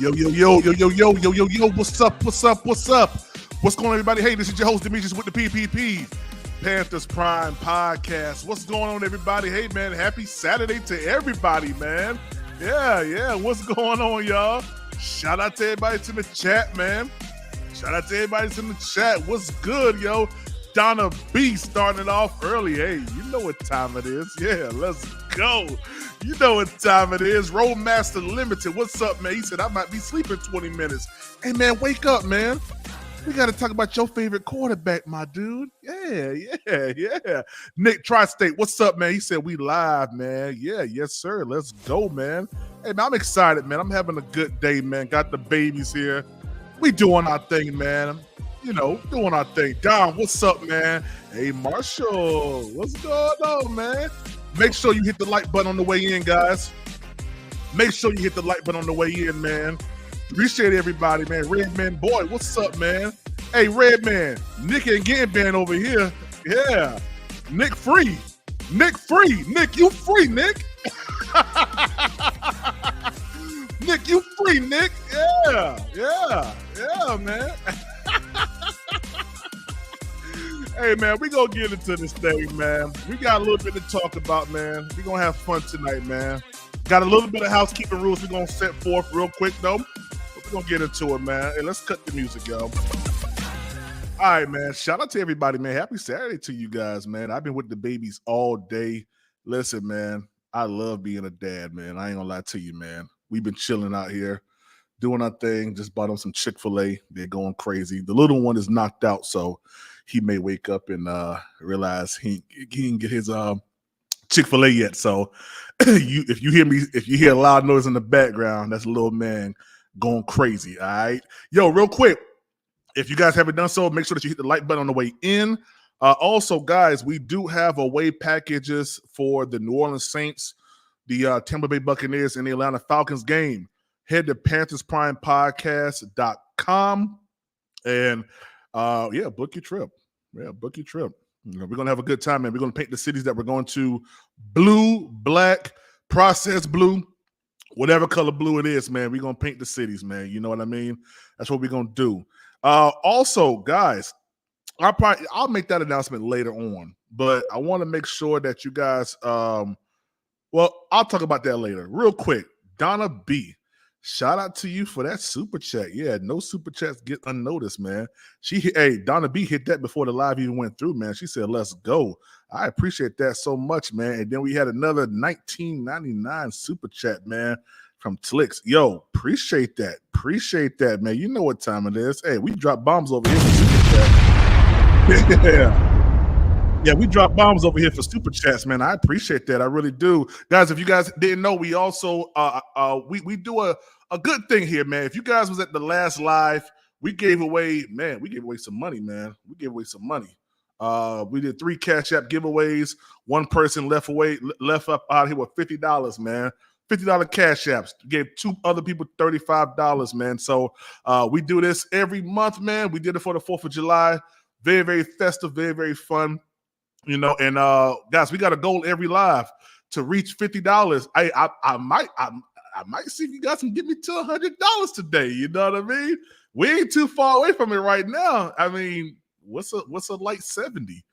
Yo. What's up? What's going on, everybody? Hey, this is your host, Demetrius with the PPP, Panthers Prime Podcast. What's going on, everybody? Hey, man, happy Saturday to everybody, man. Yeah. What's going on, y'all? Shout out to everybody in the chat, man. What's good, yo? Donna B starting it off early. Hey, you know what time it is. Yeah, let's go. You know what time it is. Roadmaster Limited. What's up, man? He said, I might be sleeping 20 minutes. Hey, man, wake up, man. We got to talk about your favorite quarterback, my dude. Yeah. Nick Tri-State, what's up, man? He said, we live, man. Yes, sir. Let's go, man. Hey, man, I'm excited, man. I'm having a good day, man. Got the babies here. We doing our thing, man. Doing our thing. Don, what's up, man? Hey, Marshall, what's going on, man? Make sure you hit the like button on the way in, guys. Make sure you hit the like button on the way in, man. Appreciate everybody, man. Redman boy, what's up, man? Hey, Redman, Nick ain't getting banned over here. Yeah. Nick free. Nick, you free, Nick. Nick, you free, Nick. Yeah, man. Hey, man, we gonna get into this thing, man. We got a little bit to talk about, man. We gonna have fun tonight, man. Got a little bit of housekeeping rules we're gonna set forth real quick, though. But we're gonna get into it, man. Hey, let's cut the music, yo. All right, man. Shout out to everybody, man. Happy Saturday to you guys, man. I've been with the babies all day. Listen, man, I love being a dad, man. I ain't gonna lie to you, man. We've been chilling out here, doing our thing. Just bought them some Chick-fil-A. They're going crazy. The little one is knocked out, so he may wake up and realize he didn't get his Chick-fil-A yet. So if you hear a loud noise in the background, that's a little man going crazy. All right. Yo, real quick, if you guys haven't done so, make sure that you hit the like button on the way in. Also, guys, we do have away packages for the New Orleans Saints, the Tampa Bay Buccaneers, and the Atlanta Falcons game. Head to PanthersPrimePodcast.com and book your trip. Book your trip. We're going to have a good time, man. We're going to paint the cities that we're going to blue, black, processed blue, whatever color blue it is, man. We're going to paint the cities, man. You know what I mean? That's what we're going to do. Also, guys, I'll make that announcement later on, but I want to make sure that you guys, I'll talk about that later. Real quick, Donna B, shout out to you for that super chat. Yeah, no super chats get unnoticed, man. Donna B hit that before the live even went through, man. She said, let's go. I appreciate that so much, man. And then we had another $19.99 super chat, man, from Tlix. Yo, appreciate that, man. You know what time it is. Hey, we drop bombs over here for super chat. Yeah, we drop bombs over here for super chats, man. I appreciate that. I really do. Guys, if you guys didn't know, we also we do a good thing here, man. If you guys was at the last live, we gave away some money, man. We did 3 Cash App giveaways. One person left up out here with $50, man. $50 Cash Apps. Gave 2 other people $35, man. So we do this every month, man. We did it for the 4th of July. Very, very festive, very, very fun. And guys, we got a goal every live to reach $50. I might see if you guys can get me to $100 today. You know what I mean? We ain't too far away from it right now. I mean, what's a light 70?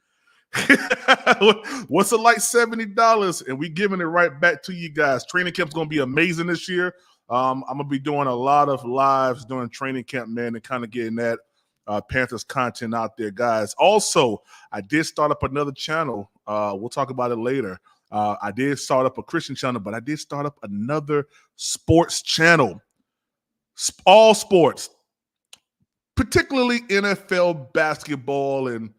What's a light $70? And we giving it right back to you guys. Training camp's gonna be amazing this year. I'm gonna be doing a lot of lives during training camp, man, and kind of getting that Panthers content out there, guys. Also, I did start up another channel. We'll talk about it later. I did start up a Christian channel, but I did start up another sports channel. All sports, particularly NFL basketball and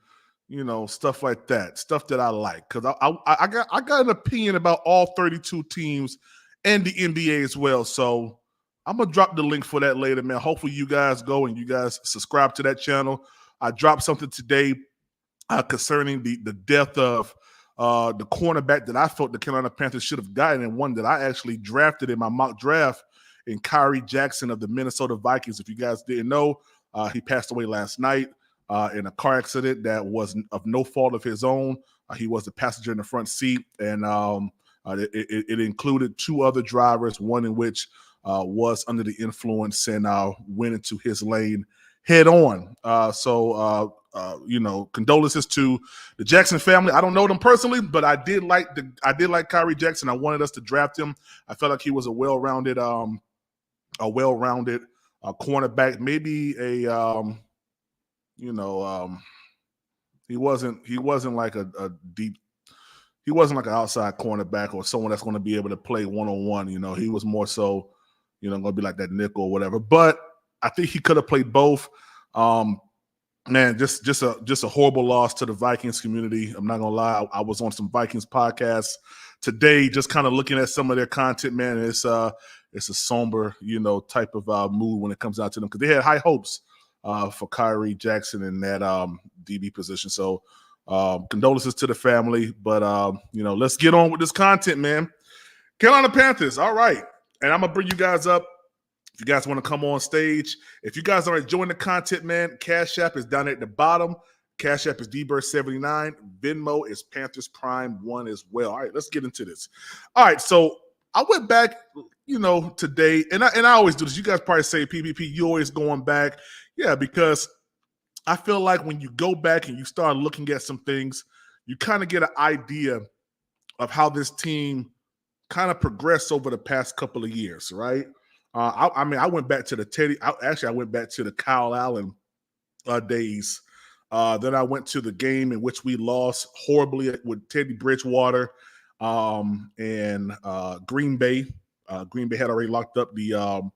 stuff like that. Stuff that I like, because I got an opinion about all 32 teams and the NBA as well. So I'm going to drop the link for that later, man. Hopefully you guys go and you guys subscribe to that channel. I dropped something today concerning the death of the cornerback that I felt the Carolina Panthers should have gotten, and one that I actually drafted in my mock draft, in Kyrie Jackson of the Minnesota Vikings. If you guys didn't know, he passed away last night in a car accident that was of no fault of his own. He was the passenger in the front seat, and it included 2 other drivers, one in which was under the influence and went into his lane head on. Condolences to the Jackson family. I don't know them personally, but I did like Kyrie Jackson. I wanted us to draft him. I felt like he was a well-rounded cornerback. Maybe he wasn't like a deep. He wasn't like an outside cornerback or someone that's going to be able to play one-on-one. He was more so, going to be like that nickel or whatever. But I think he could have played both. Man, just a horrible loss to the Vikings community. I'm not gonna lie. I was on some Vikings podcasts today, just kind of looking at some of their content. Man, it's a somber, type of mood when it comes out to them, because they had high hopes for Kyrie Jackson in that DB position. So condolences to the family, but let's get on with this content, man. Carolina Panthers, all right, and I'm gonna bring you guys up. If you guys want to come on stage, if you guys are enjoying the content, man, Cash App is down at the bottom. Cash App is DBird79. Venmo is Panthers Prime 1 as well. All right, let's get into this. All right, so I went back, today, and I always do this. You guys probably say, PPP, you always going back. Yeah, because I feel like when you go back and you start looking at some things, you kind of get an idea of how this team kind of progressed over the past couple of years, right? I went back to I went back to the Kyle Allen days. Then I went to the game in which we lost horribly with Teddy Bridgewater and Green Bay. Green Bay had already locked up the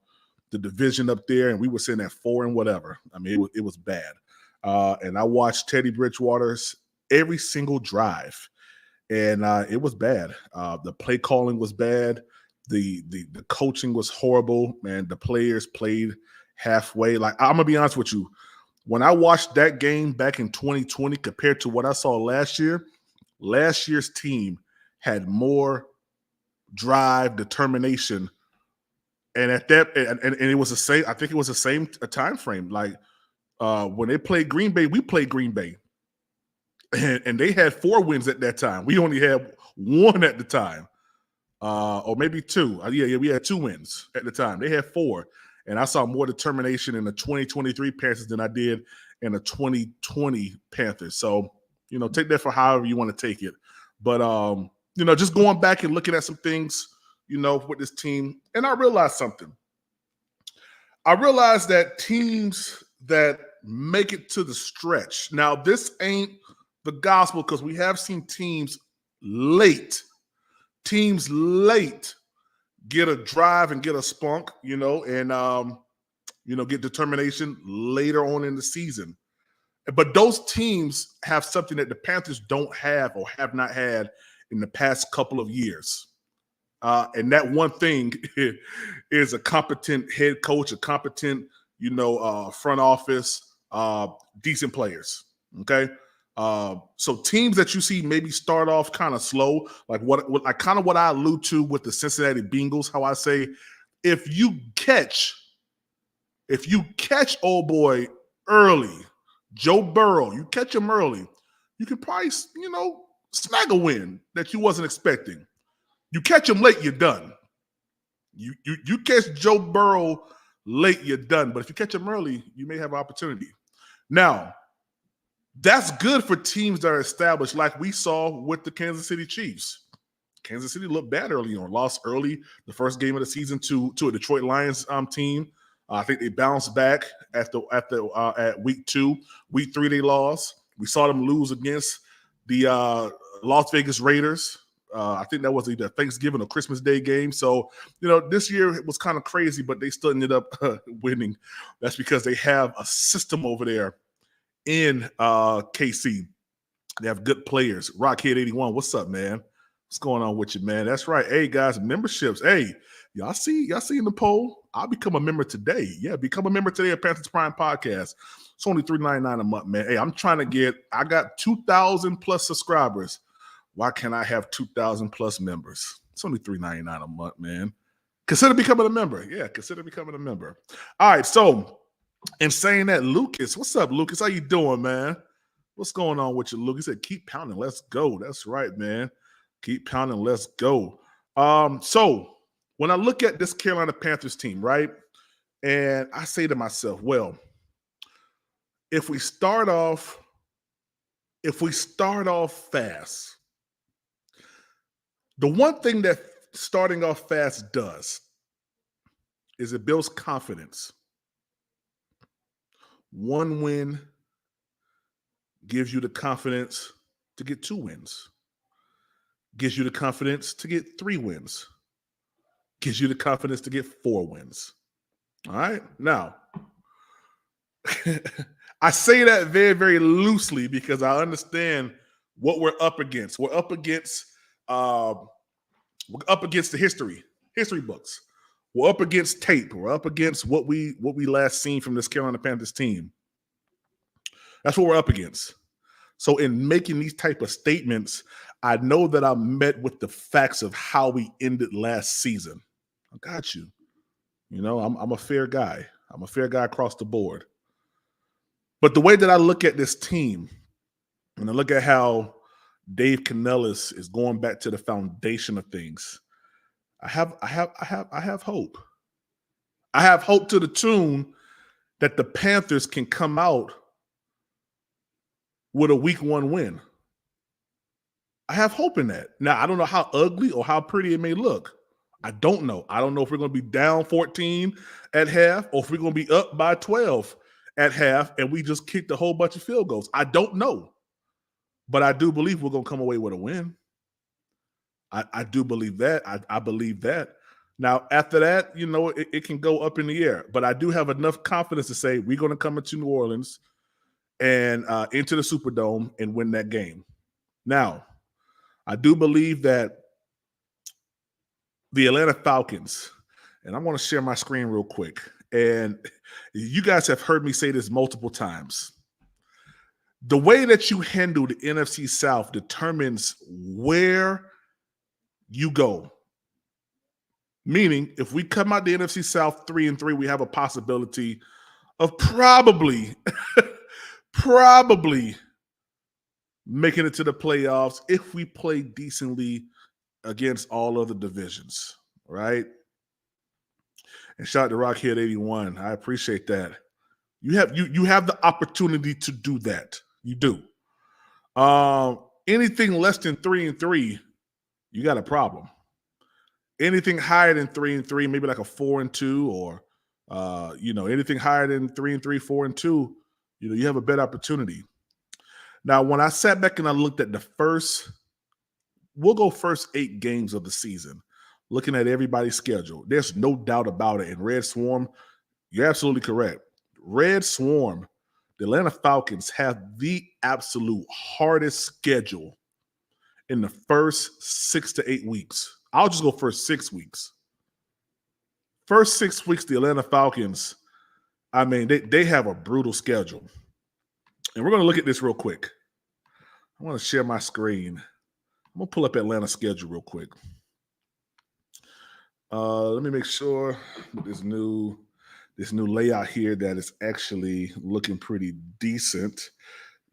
division up there, and we were sitting at 4 and whatever. I mean, it was bad. And I watched Teddy Bridgewater's every single drive, and it was bad. The play calling was bad. The coaching was horrible, man. The players played halfway. Like, I'm gonna be honest with you, when I watched that game back in 2020 compared to what I saw last year's team had more drive, determination, and at that, and it was the same. I think it was the same time frame. Like when they played Green Bay, we played Green Bay, and they had 4 wins at that time. We only had 1 at the time. Or maybe 2. Yeah, we had 2 wins at the time. They had 4. And I saw more determination in the 2023 Panthers than I did in the 2020 Panthers. So, take that for however you want to take it. But, just going back and looking at some things, with this team, and I realized something. I realized that teams that make it to the stretch. Now, this ain't the gospel, because we have seen teams late get a drive and get a spunk, and get determination later on in the season. But those teams have something that the Panthers don't have or have not had in the past couple of years. And that one thing is a competent head coach, a competent, front office, decent players. Okay. So teams that you see maybe start off kind of slow, like what I allude to with the Cincinnati Bengals, how I say, if you catch old boy early, Joe Burrow, you catch him early, you can probably, snag a win that you wasn't expecting. You catch him late, you're done. You catch Joe Burrow late, you're done. But if you catch him early, you may have an opportunity. Now, that's good for teams that are established, like we saw with the Kansas City Chiefs. Kansas City looked bad early on, lost early the first game of the season to a Detroit Lions team. I think they bounced back at week 2. Week 3 they lost. We saw them lose against the Las Vegas Raiders. I think that was either Thanksgiving or Christmas Day game. So, this year it was kind of crazy, but they still ended up winning. That's because they have a system over there in KC. They have good players. Rockhead81, what's up, man? What's going on with you, man? That's right. Hey, guys, memberships. Hey, y'all see in the poll? I'll become a member today. Yeah, become a member today at Panthers Prime Podcast. It's only $3.99 a month, man. Hey, I'm trying to I got 2,000 plus subscribers. Why can't I have 2,000 plus members? It's only $3.99 a month, man. Consider becoming a member. Yeah, consider becoming a member. All right, so in saying that, Lucas, what's up, Lucas? How you doing, man? What's going on with you, Lucas? He said, keep pounding. Let's go. That's right, man. Keep pounding. Let's go. So when I look at this Carolina Panthers team, right, and I say to myself, well, if we start off fast, the one thing that starting off fast does is it builds confidence. One win gives you the confidence to get 2 wins, gives you the confidence to get 3 wins, gives you the confidence to get 4 wins. All right. Now, I say that very, very loosely because I understand what we're up against. We're up against the history books. We're up against tape. We're up against what we last seen from this Carolina Panthers team. That's what we're up against. So in making these type of statements, I know that I'm met with the facts of how we ended last season. I got you. You know, I'm a fair guy. I'm a fair guy across the board. But the way that I look at this team, and I look at how Dave Canellis is going back to the foundation of things, I have hope. I have hope to the tune that the Panthers can come out with a week 1 win. I have hope in that. Now, I don't know how ugly or how pretty it may look. I don't know. I don't know if we're going to be down 14 at half or if we're going to be up by 12 at half and we just kicked a whole bunch of field goals. I don't know. But I do believe we're going to come away with a win. I do believe that. I believe that. Now, after that, you know, it can go up in the air. But I do have enough confidence to say we're going to come into New Orleans and into the Superdome and win that game. Now, I do believe that the Atlanta Falcons, and I want to share my screen real quick. And you guys have heard me say this multiple times. The way that you handle the NFC South determines where you go. Meaning, if we come out the NFC South 3-3, we have a possibility of probably making it to the playoffs if we play decently against all other divisions, right? And shout out to Rockhead 81. I appreciate that. You have the opportunity to do that. You do. Anything less than 3-3, you got a problem. Anything higher than 3-3, maybe like a 4-2, or anything higher than 3-3, 4-2, you have a better opportunity. Now, when I sat back and I looked at we'll go first 8 games of the season, looking at everybody's schedule. There's no doubt about it. And Red Swarm, you're absolutely correct. Red Swarm, the Atlanta Falcons have the absolute hardest schedule in the first 6 to 8 weeks. I'll just go first 6 weeks. First 6 weeks, the Atlanta Falcons, I mean, they have a brutal schedule. And we're going to look at this real quick. I want to share my screen. I'm going to pull up Atlanta's schedule real quick. Let me make sure with this new layout here that it's actually looking pretty decent.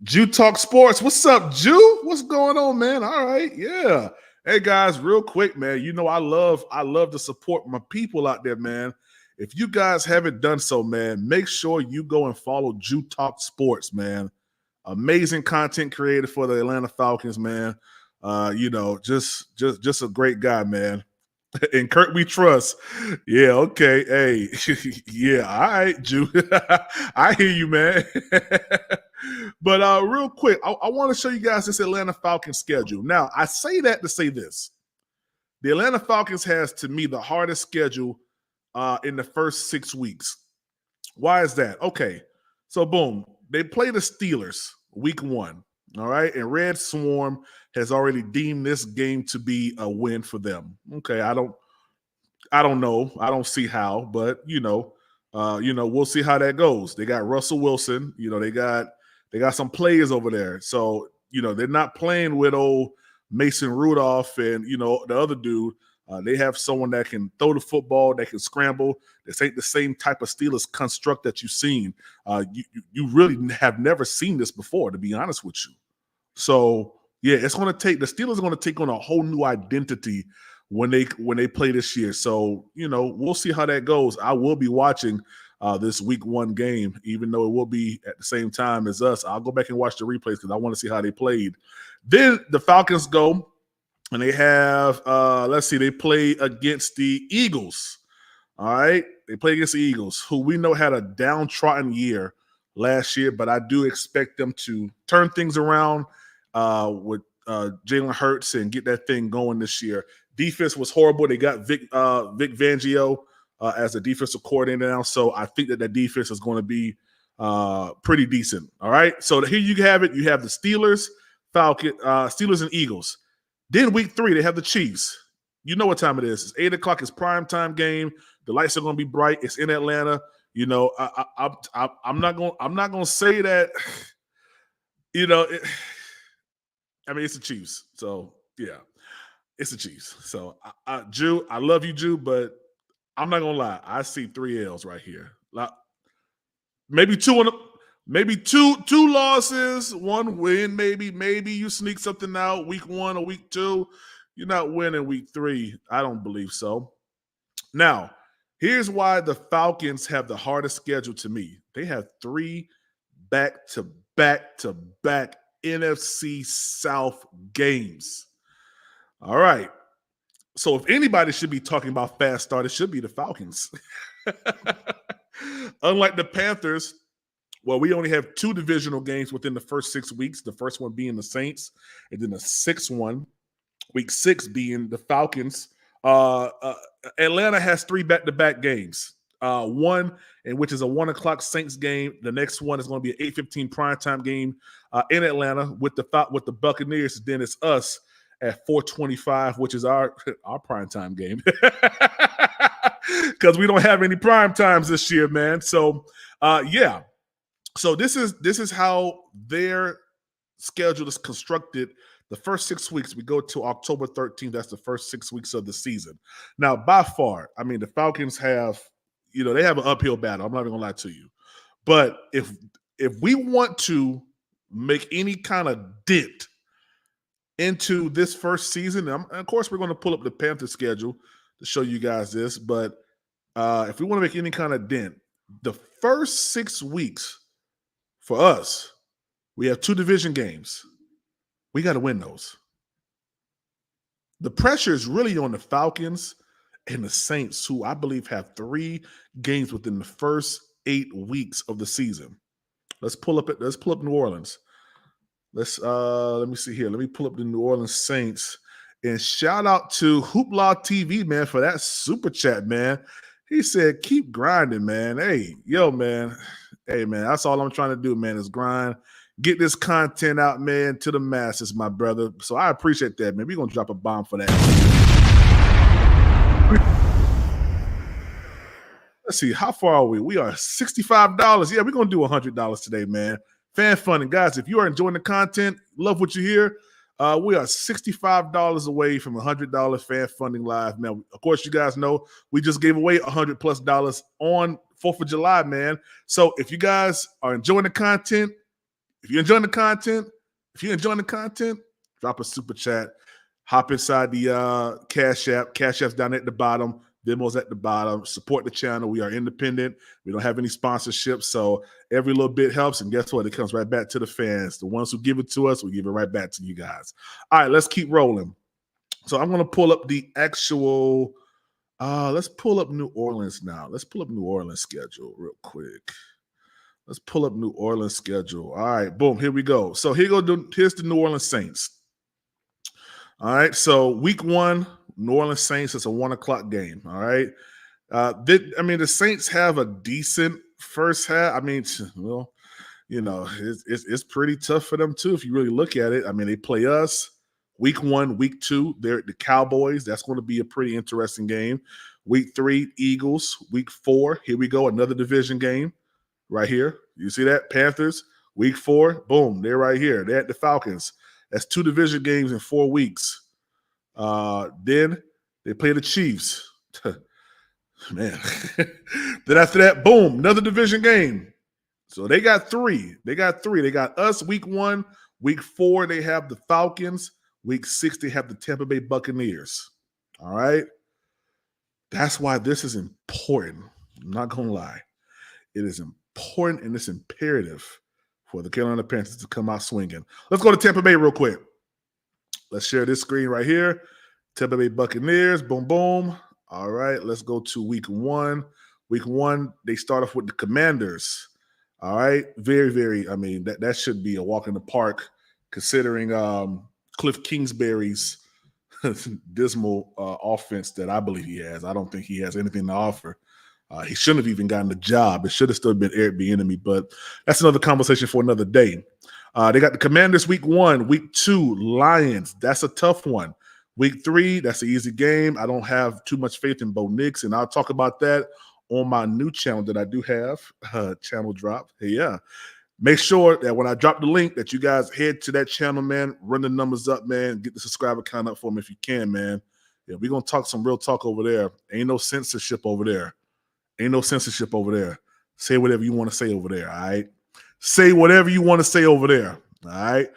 Jew Talk Sports. What's up, Jew? What's going on, man? All right. Yeah. Hey, guys, real quick, man. You know I love to support my people out there, man. If you guys haven't done so, man, make sure you go and follow Jew Talk Sports, man. Amazing content creator for the Atlanta Falcons, man. Just a great guy, man. And Kurt we trust. Yeah, okay. Hey, yeah, all right, Jew. I hear you, man. But real quick, I want to show you guys this Atlanta Falcons schedule. Now, I say that to say this. The Atlanta Falcons has, to me, the hardest schedule in the first 6 weeks. Why is that? Okay, so boom. They play the Steelers week 1, all right? And Red Swarm has already deemed this game to be a win for them. Okay, I don't know. I don't see how, but we'll see how that goes. They got Russell Wilson. They got some players over there. So, they're not playing with old Mason Rudolph and, the other dude. They have someone that can throw the football, that can scramble. This ain't the same type of Steelers construct that you've seen. You really have never seen this before, to be honest with you. So, yeah, the Steelers are going to take on a whole new identity when they play this year. So, we'll see how that goes. I will be watching this week 1 game, even though it will be at the same time as us. I'll go back and watch the replays because I want to see how they played. Then the Falcons go and they have, they play against the Eagles. All right. They play against the Eagles, who we know had a downtrodden year last year, but I do expect them to turn things around with Jalen Hurts and get that thing going this year. Defense was horrible. They got Vic Fangio as a defensive coordinator now, so I think that defense is going to be pretty decent. All right, so here you have it. You have the Steelers, Steelers and Eagles. Then week 3, they have the Chiefs. You know what time it is. It's 8 o'clock. It's prime time game. The lights are going to be bright. It's in Atlanta. I'm not going to say that. It's the Chiefs. So yeah, it's the Chiefs. So Jew, I love you, Jew, but I'm not gonna lie. I see 3 L's right here. Maybe two losses, 1 win. Maybe you sneak something out week 1 or week 2. You're not winning week 3. I don't believe so. Now, here's why the Falcons have the hardest schedule to me. They have 3 back-to-back NFC South games. All right. So if anybody should be talking about fast start, it should be the Falcons. Unlike the Panthers, well, we only have 2 divisional games within the first 6 weeks. The first one being the Saints, and then the 6th one, week 6, being the Falcons. Atlanta has 3 back-to-back games. One, in which is a 1 o'clock Saints game. The next one is going to be an 8:15 primetime game in Atlanta with the Buccaneers. Then it's us at 4:25, which is our primetime game. Because we don't have any prime times this year, man. So yeah. So this is how their schedule is constructed. The first 6 weeks, we go to October 13th. That's the first 6 weeks of the season. Now, by far, the Falcons have, they have an uphill battle. I'm not even gonna lie to you. But if we want to make any kind of dent into this first season, and of course, we're going to pull up the Panthers schedule to show you guys this. But if we want to make any kind of dent, the first 6 weeks for us, we have 2 division games. We got to win those. The pressure is really on the Falcons and the Saints, who I believe have 3 games within the first 8 weeks of the season. Let's pull up New Orleans. Let me see here. Let me pull up the New Orleans Saints. And shout out to Hoopla TV, man, for that super chat, man. He said, keep grinding, man. Hey, man. Hey, man, that's all I'm trying to do, man, is grind. Get this content out, man, to the masses, my brother. So I appreciate that, man. We're going to drop a bomb for that. Let's see, how far are we? We are $65. Yeah, we're going to do $100 today, man. Fan funding. Guys, if you are enjoying the content, love what you hear, we are $65 away from $100 fan funding live. Man, of course, you guys know we just gave away $100+ on 4th of July, man. So if you guys are enjoying the content, drop a super chat. Hop inside the Cash App. Cash App's down at the bottom. Venmo's at the bottom. Support the channel. We are independent. We don't have any sponsorships, so every little bit helps. And guess what? It comes right back to the fans. The ones who give it to us, we give it right back to you guys. All right, let's keep rolling. So I'm going to pull up the actual let's pull up New Orleans now. Let's pull up New Orleans schedule real quick. Let's pull up New Orleans schedule. All right, boom, here we go. So here's the New Orleans Saints. All right, so week 1, New Orleans Saints, it's a 1 o'clock game. All right. The Saints have a decent first half. It's pretty tough for them too if you really look at it. They play us week 1, week 2. They're the Cowboys. That's going to be a pretty interesting game. Week 3, Eagles. Week 4, here we go, another division game right here. You see that? Panthers. Week 4, boom, they're right here. They're at the Falcons. That's 2 division games in 4 weeks. Then they play the Chiefs. Man. Then after that, boom, another division game. So they got 3. They got us week 1. Week 4, they have the Falcons. Week 6, they have the Tampa Bay Buccaneers. All right. That's why this is important. I'm not going to lie. It is important and it's imperative for the Carolina Panthers to come out swinging. Let's go to Tampa Bay real quick. Let's share this screen right here. Tampa Bay Buccaneers, boom, boom. All right, let's go to week one. Week one, they start off with the Commanders. All right, very, I mean, that should be a walk in the park considering Cliff Kingsbury's dismal offense that I believe he has. I don't think he has anything to offer. He shouldn't have even gotten the job. It should have still been Eric Bieniemy, but that's another conversation for another day. They got the Commanders week one. Week two, Lions. That's a tough one. Week three, that's an easy game. I don't have too much faith in Bo Nix, and I'll talk about that on my new channel that I do have, channel drop. Hey, yeah. Make sure that when I drop the link that you guys head to that channel, man, run the numbers up, man, get the subscriber count up for me if you can, man. Yeah, we're going to talk some real talk over there. Ain't no censorship over there. Ain't no censorship over there. Say whatever you want to say over there, all right? Say whatever you want to say over there, all right?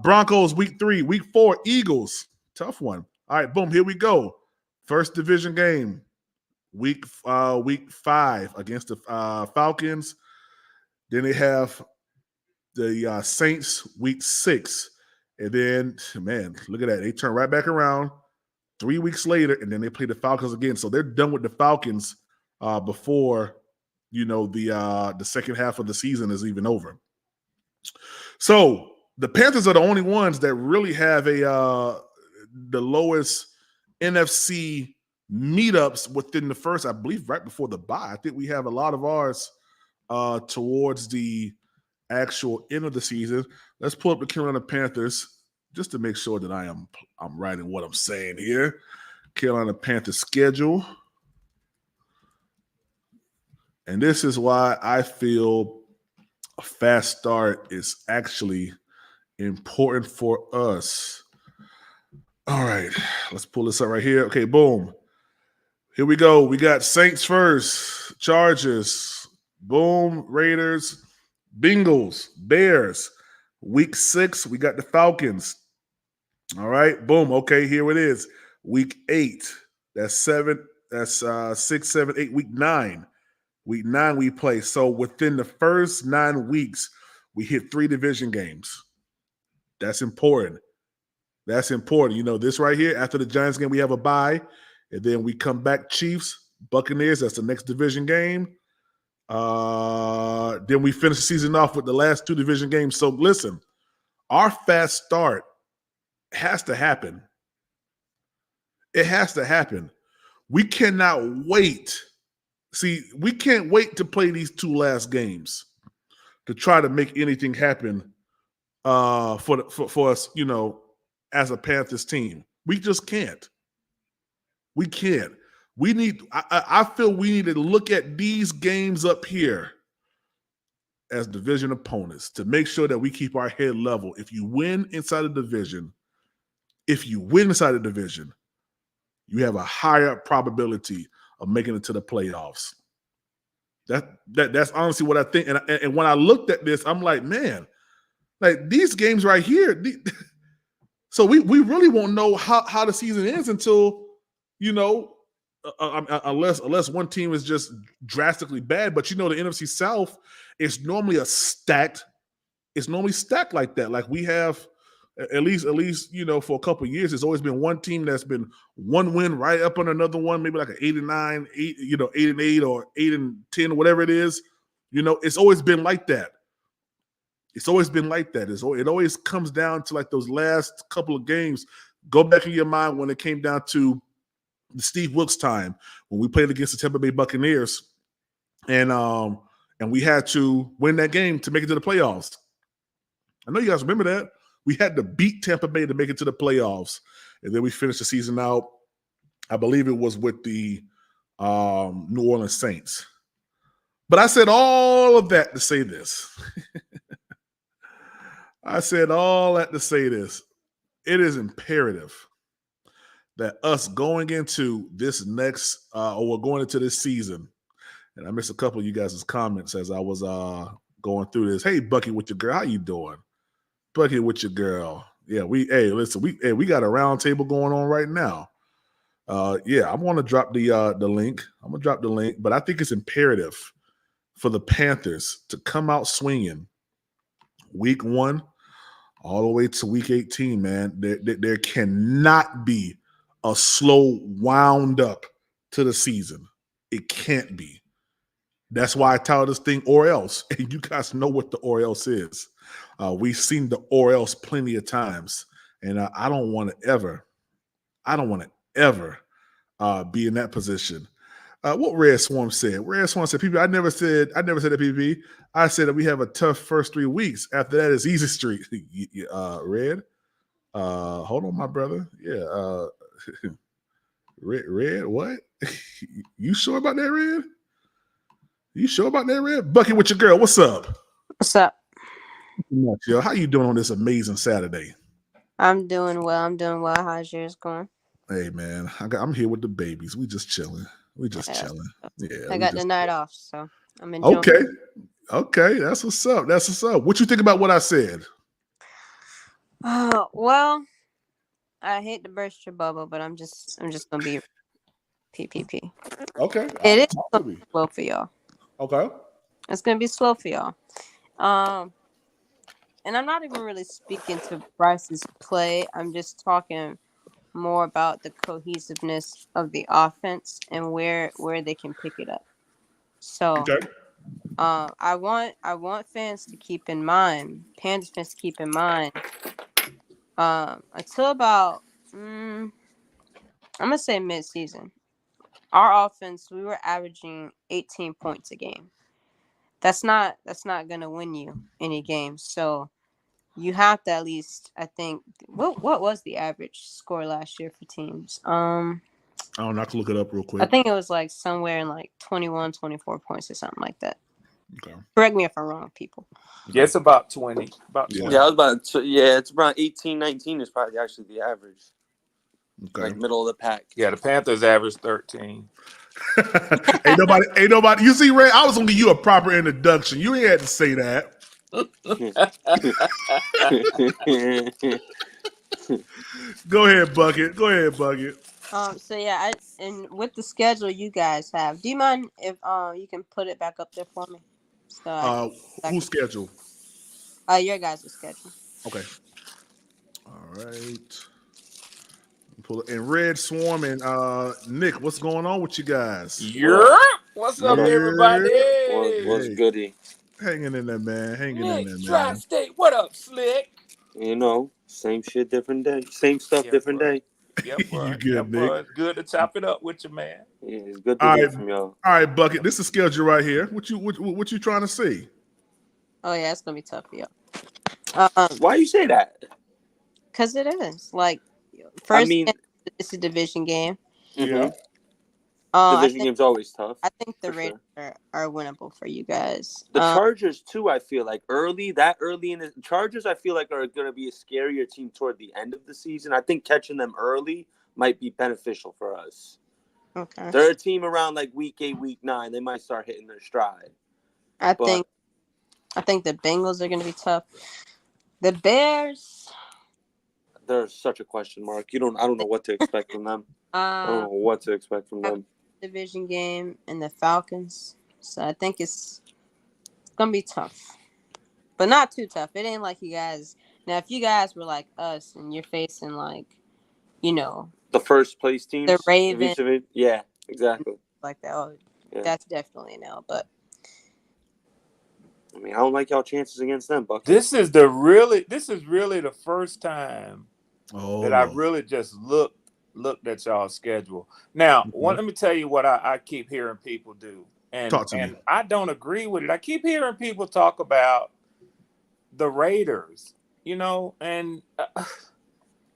Broncos week three. Week four, Eagles. Tough one. All right, boom, here we go. First division game, week 5 against the Falcons. Then they have the Saints week 6. And then, man, look at that. They turn right back around 3 weeks later, and then they play the Falcons again. So they're done with the Falcons before, the second half of the season is even over. So the Panthers are the only ones that really have the lowest NFC meetups within the first, I believe, right before the bye. I think we have a lot of ours towards the actual end of the season. Let's pull up the Carolina Panthers just to make sure that I'm right in what I'm saying here. Carolina Panthers schedule. And this is why I feel a fast start is actually important for us. All right, let's pull this up right here. Okay, boom. Here we go. We got Saints first, Chargers, boom, Raiders, Bengals, Bears. Week 6, we got the Falcons. All right, boom. Okay, here it is. Week 8. That's 6, 7, 8. Week 9. Week 9 we play. So within the first 9 weeks, we hit 3 division games. That's important. That's important. This right here, after the Giants game, we have a bye. And then we come back, Chiefs, Buccaneers. That's the next division game. Then we finish the season off with the last 2 division games. So listen, our fast start has to happen. It has to happen. We cannot wait. See, we can't wait to play these 2 last games to try to make anything happen for us, as a Panthers team. We just can't. We can't. We need. I feel we need to look at these games up here as division opponents to make sure that we keep our head level. If you win inside the division, you have a higher probability of making it to the playoffs. That's honestly what I think. And when I looked at this, I'm like, man, like these games right here. So we really won't know how the season ends until, unless one team is just drastically bad. But the NFC South is normally stacked like that. Like we have at least for a couple of years, there's always been one team that's been one win right up on another one, maybe like an 8-9, 8-8 or 8-10, whatever it is. It's always been like that. It's always been like that. It always comes down to like those last couple of games. Go back in your mind when it came down to the Steve Wilkes time when we played against the Tampa Bay Buccaneers, and we had to win that game to make it to the playoffs. I know you guys remember that. We had to beat Tampa Bay to make it to the playoffs, and then we finished the season out. I believe it was with the New Orleans Saints. But I said all of that to say this. I said all that to say this. It is imperative that us going into this next or going into this season, and I missed a couple of you guys' comments as I was going through this. Hey, Bucky with your girl, how you doing? Bucky with your girl. Yeah, we got a round table going on right now. Yeah, I want to drop the link. I'm gonna drop the link, but I think it's imperative for the Panthers to come out swinging week 1 all the way to week 18. Man, there cannot be a slow wound up to the season. It can't be. That's why I title this thing "Or Else," and you guys know what the "Or Else" is. We've seen the "Or Else" plenty of times, and I don't want to ever be in that position. What Red Swarm said. Red Swarm said, "People, I never said that, PPP. I said that we have a tough first 3 weeks. After that is easy street." Red, hold on, my brother. Yeah, Red, what? You sure about that, Red? You sure about that, Red? Bucky with your girl. What's up? What's up? Yo, how you doing on this amazing Saturday? I'm doing well. How's yours going? Hey, man, I'm here with the babies. We just chilling. Yeah, I got the night off, so I'm enjoying. Okay, that's what's up. What you think about what I said? Well, I hate to burst your bubble, but I'm just gonna be PPP. Okay, it is slow for y'all. Okay, it's gonna be slow for y'all. And I'm not even really speaking to Bryce's play. I'm just talking more about the cohesiveness of the offense and where they can pick it up. So, I want fans to keep in mind, Panthers fans to keep in mind, until about I'm gonna say mid-season, our offense, we were averaging 18 points a game. That's not gonna win you any games. So you have to at least, I think, what was the average score last year for teams? I don't know. I can look it up real quick. I think it was like somewhere in like 21, 24 points or something like that. Okay. Correct me if I'm wrong, people. Yeah, it's about 20. Yeah, I was about to, it's around 18, 19 is probably actually the average. Okay. Like middle of the pack. Yeah, the Panthers average 13. ain't nobody. You see, Ray, I was gonna give you a proper introduction. You ain't had to say that. Go ahead, Bucket. So yeah, and with the schedule you guys have, do you mind if you can put it back up there for me? So whose schedule? Your guys' schedule. Okay. All right. And Red Swarm and Nick, what's going on with you guys? Yeah. What's up, everybody? What's goody? Hanging in there, man. Nick, Tri-State, what up, Slick? You know, same shit, different day. Same stuff, different day. Yeah, bro. You good, Nick? Bro. It's good to chop it up with you, man. Yeah, it's good to hear from y'all. All right, Bucket. This is schedule right here. What you trying to see? Oh yeah, it's gonna be tough for y'all. Why you say that? Because it is like first. It's a division game. Yeah. Division game's always tough. I think the Raiders are winnable for you guys. The Chargers too. I feel like early in the Chargers, I feel like are going to be a scarier team toward the end of the season. I think catching them early might be beneficial for us. Okay. They're a team around like week 8, week 9. They might start hitting their stride. I think the Bengals are going to be tough. The Bears. They're such a question mark. I don't know what to expect from them. I don't know what to expect from them. Division game and the Falcons. So I think it's gonna be tough, but not too tough. It ain't like you guys. Now, if you guys were like us and you're facing like, the first place teams, the Ravens, yeah, exactly, like that. That's definitely an L. But I mean, I don't like y'all chances against them, Buck. This is really the first time that I really just looked at y'all's schedule. Now, let me tell you what I keep hearing people do. And I don't agree with it. I keep hearing people talk about the Raiders, and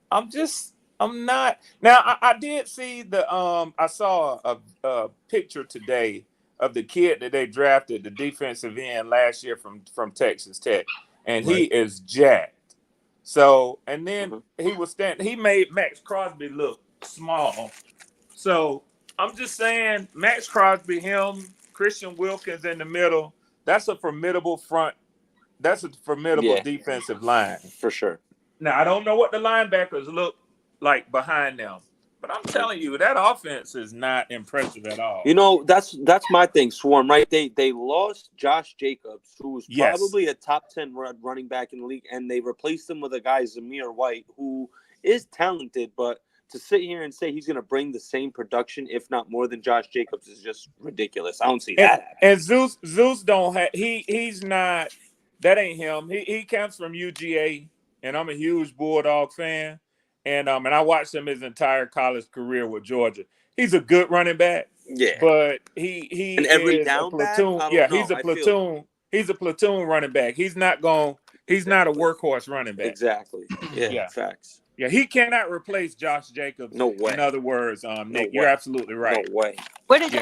I'm not. Now, I did see I saw a picture today of the kid that they drafted, the defensive end last year from Texas Tech, and he is jacked. So, and then he made Max Crosby look small. So, I'm just saying, Max Crosby, him, Christian Wilkins in the middle, that's a formidable front. That's a formidable defensive line. For sure. Now, I don't know what the linebackers look like behind them, But I'm telling you, that offense is not impressive at all. You know, that's my thing, Swarm, right? They lost Josh Jacobs, who was probably a top 10 running back in the league, and they replaced him with a guy, Zamir White, who is talented, but to sit here and say he's going to bring the same production, if not more than Josh Jacobs, is just ridiculous. I don't see that. And Zeus don't have he's not, that ain't him. He comes from UGA, and I'm a huge Bulldog fan. And I watched him his entire college career with Georgia. He's a good running back. Yeah. But he and every is down a platoon. back, He's a platoon. He's a platoon running back. He's not a workhorse running back. Exactly. Yeah. Facts. Yeah, he cannot replace Josh Jacobs. No way. In other words, Nick, you're absolutely right. No way. Where did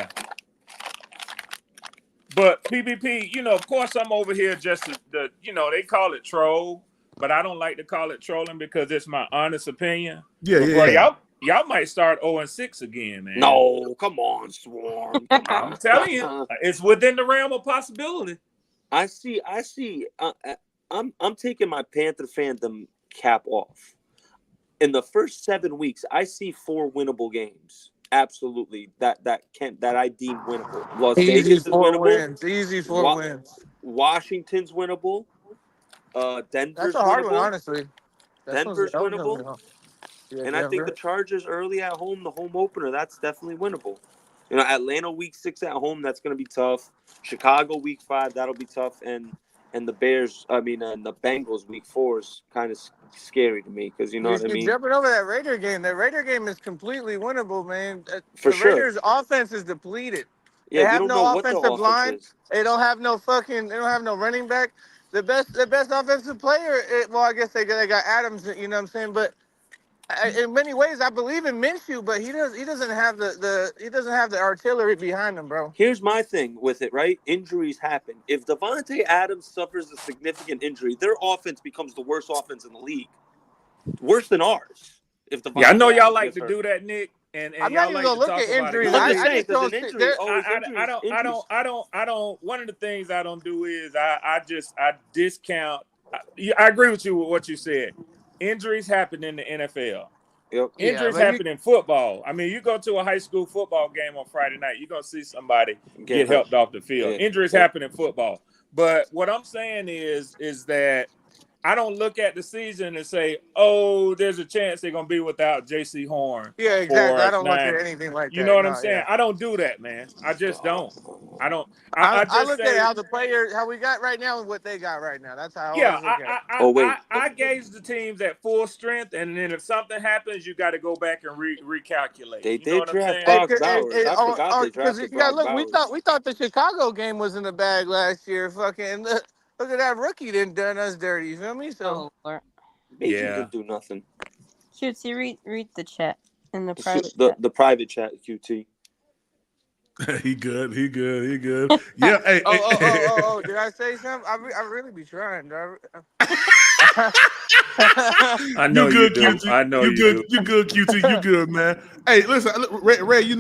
But PPP, of course, I'm over here just they call it troll, but I don't like to call it trolling because it's my honest opinion. Yeah. Y'all might start 0-6 again, man. No, come on, Swarm. Come on. I'm telling you, it's within the realm of possibility. I see. I'm taking my Panther fandom cap off. In the first 7 weeks, I see 4 winnable games. Absolutely, that I deem winnable. Las Vegas is winnable. Easy 4 wins. Washington's winnable. Denver's That's a hard winnable. one, honestly. Denver's winnable. Yeah, and I think the Chargers early at home, the home opener, that's definitely winnable. Atlanta week 6 at home, that's going to be tough. Chicago week 5, that'll be tough. And the Bears, and the Bengals week 4 is kind of scary to me because you know what I mean. Jumping over that Raider game. That Raider game is completely winnable, man. For the sure. Raiders' offense is depleted. Yeah, they have we don't no know what the offensive offense line. is. They don't have no running back. The best offensive player. I guess they got Adams. You know what I'm saying, but. In many ways, I believe in Minshew, but he doesn't have the artillery behind him, bro. Here's my thing with it, right? Injuries happen. If Devontae Adams suffers a significant injury, their offense becomes the worst offense in the league, worse than ours. I know y'all like to do that, Nick, and I'm y'all not even like to look talk at about injuries. it. I'm just saying, don't. I don't. One of the things I don't do is I discount. I agree with you with what you said. Injuries happen in the NFL. Yep. Injuries happen in football. I mean, you go to a high school football game on Friday night, you're going to see somebody get helped off the field. Yeah. Injuries happen in football. But what I'm saying is that I don't look at the season and say, oh, there's a chance they're going to be without J.C. Horn. Yeah, exactly. I don't look at anything like that. You know what I'm saying? Yeah. I don't do that, man. I just don't. I don't. I look at how we got right now and what they got right now. That's how I always look at it. I gauge the teams at full strength, and then if something happens, you got to go back and recalculate. They did draft Brock Bowers. I forgot they drafted Brock Bowers. We thought the Chicago game was in the bag last year. Fucking look at that rookie done us dirty. You feel me? So didn't do nothing. QT, read the chat in the private the private chat, QT. He good. Yeah. Hey. Oh! Did I say something? I really be trying. I know you good, QT. I know you good. You good, QT. You good, man. Hey, listen, Ray. I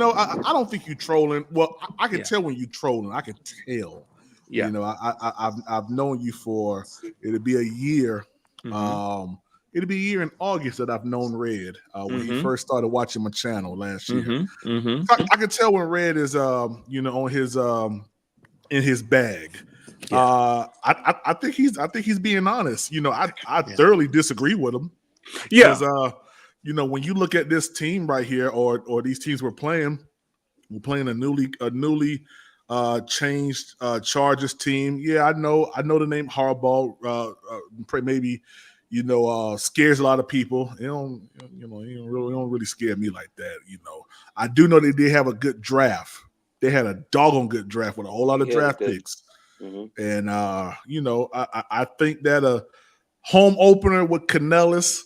don't think you trolling. Well, I can tell when you trolling. I can tell. Yeah. I've known you for it'll be a year. Mm-hmm. It'll be a year in August that I've known Red when he first started watching my channel last year. Mm-hmm. So I can tell when Red is on his in his bag. Yeah. I think he's being honest. I thoroughly disagree with him. Yeah. Because when you look at this team right here, or these teams we're playing a newly changed Chargers team. Yeah, I know the name Harbaugh. Maybe scares a lot of people. It don't really scare me like that. I do know that they have a good draft. They had a doggone good draft with a whole lot of draft picks. Mm-hmm. And I think that a home opener with Canellis,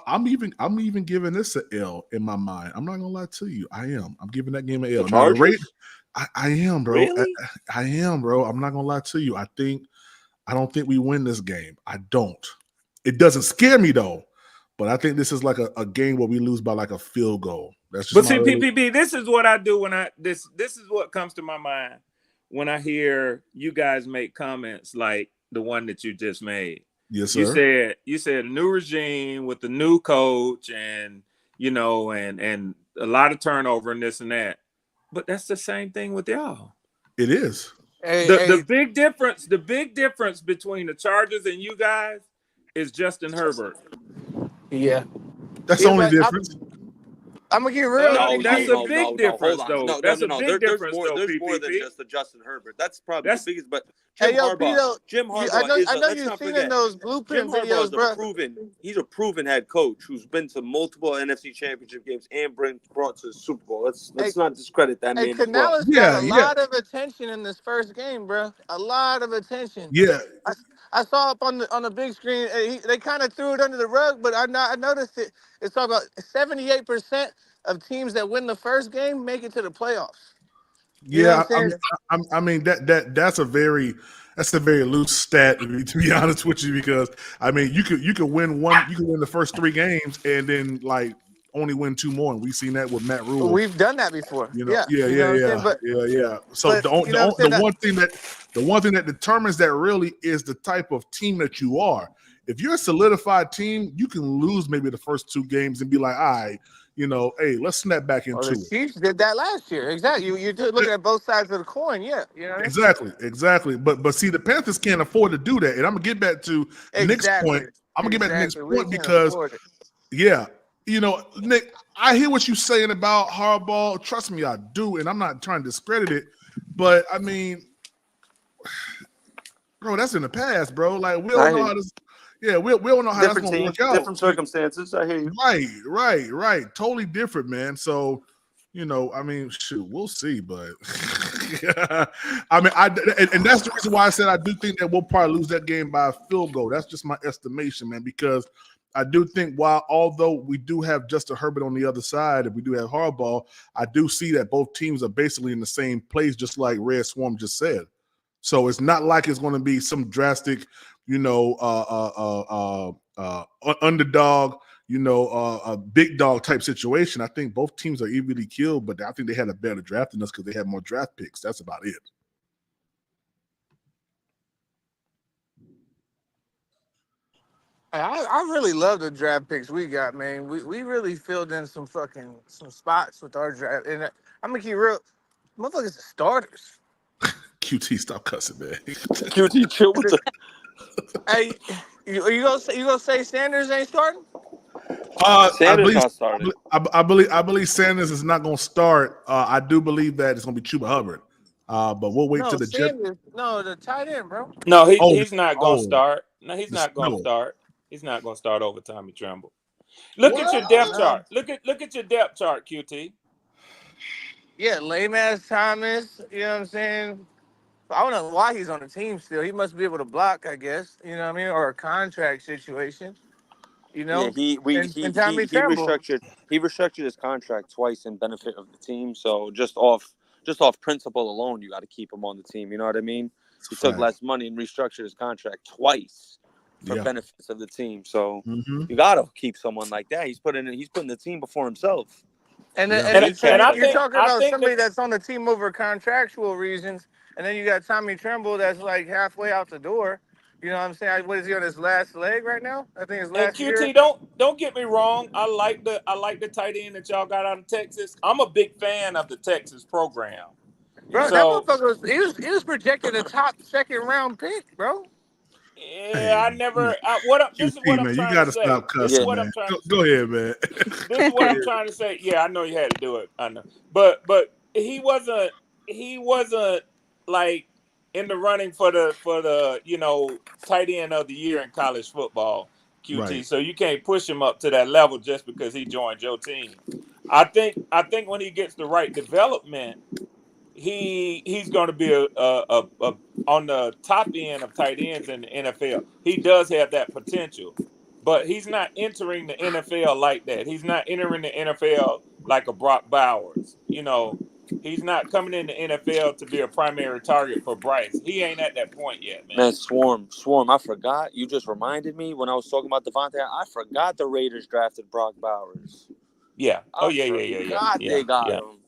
I'm even giving this an L in my mind. I'm not gonna lie to you. I am. I'm giving that game an L. Now, I am, bro. Really? I am, bro. I'm not gonna lie to you. I don't think we win this game. I don't. It doesn't scare me though, but I think this is like a game where we lose by like a field goal. That's just PPP. This is what I do when this is what comes to my mind when I hear you guys make comments like the one that you just made. Yes, sir. You said a new regime with the new coach, and and a lot of turnover and this and that. But that's the same thing with y'all. It is. The big difference between the Chargers and you guys is Justin Herbert. Yeah. That's the only difference. I'm gonna get real. That's a big difference, though. No. That's a big difference, though. There's more than just the Justin Herbert. That's probably the biggest. But Jim Harbaugh I know you've seen in those blueprint videos, bro. He's a proven head coach who's been to multiple NFC Championship games and brought to the Super Bowl. Let's not discredit that man. Canales got a lot of attention in this first game, bro. A lot of attention. Yeah. I saw up on the big screen. They kind of threw it under the rug, but I noticed it. It's talking about 78% of teams that win the first game make it to the playoffs. Yeah, I mean that's a very loose stat to be honest with you, because I mean you could win the first 3 games and then like only win 2 more, and we've seen that with Matt Rule. We've done that before. Yeah. So but, the one thing that determines that really is the type of team that you are. If you're a solidified team, you can lose maybe the first 2 games and be like, all right, hey, let's snap back into it. The Chiefs did that last year. Exactly. You're looking at both sides of the coin. Yeah. Exactly. But see, the Panthers can't afford to do that. And I'm gonna get back to Nick's point. Because Nick, I hear what you're saying about Harbaugh. Trust me, I do, and I'm not trying to discredit it. But I mean, bro, that's in the past, bro. Like we don't know how this. Yeah, we don't know how that's going to work out. Different circumstances. I hear you. Right. Totally different, man. So, I mean, shoot, we'll see. But I mean, and that's the reason why I said I do think that we'll probably lose that game by a field goal. That's just my estimation, man, because I do think although we do have Justin Herbert on the other side and we do have Harbaugh, I do see that both teams are basically in the same place, just like Red Swarm just said. So it's not like it's going to be some drastic, underdog, a big dog type situation. I think both teams are evenly killed, but I think they had a better draft than us because they had more draft picks. That's about it. I really love the draft picks we got, man. We really filled in some spots with our draft, and I'm gonna keep real, motherfuckers are starters. QT, stop cussing, man. QT, chill with the. Hey, you gonna say Sanders ain't starting? Sanders not starting. I believe Sanders is not going to start. I do believe that it's going to be Chuba Hubbard. But we'll wait till the Sanders. No, the tight end, bro. No, he's not going to start. No, he's not going to start. He's not going to start over Tommy Tremble. Look at your depth chart. Look at your depth chart, QT. Yeah, lame ass Thomas. You know what I'm saying? I don't know why he's on the team still. He must be able to block, I guess. You know what I mean? Or a contract situation. Yeah, he restructured his contract twice in benefit of the team. So just off principle alone, you got to keep him on the team. You know what I mean? He took less money and restructured his contract twice for benefits of the team. So you got to keep someone like that. He's putting the team before himself. And you're talking about somebody that's on the team over contractual reasons, and then you got Tommy Tremble that's like halfway out the door. You know what I'm saying? What is he on his last leg right now? I think his last year. And QT, don't get me wrong. I like the tight end that y'all got out of Texas. I'm a big fan of the Texas program. Bro, that motherfucker he was projected a top 2nd round pick, bro. Yeah, this is what I'm trying to say. You gotta stop cussing, man. Go ahead, man. This is what I'm trying to say. Yeah, I know you had to do it. I know, but he wasn't like in the running for the tight end of the year in college football, QT. Right. So you can't push him up to that level just because he joined your team. I think when he gets the right development, he's going to be a on the top end of tight ends in the NFL. He does have that potential, but he's not entering the NFL like that. He's not entering the NFL like a Brock Bowers. He's not coming in the NFL to be a primary target for Bryce. He ain't at that point yet, man. Man, Swarm, I forgot. You just reminded me when I was talking about Devontae. I forgot the Raiders drafted Brock Bowers. Yeah. They got him.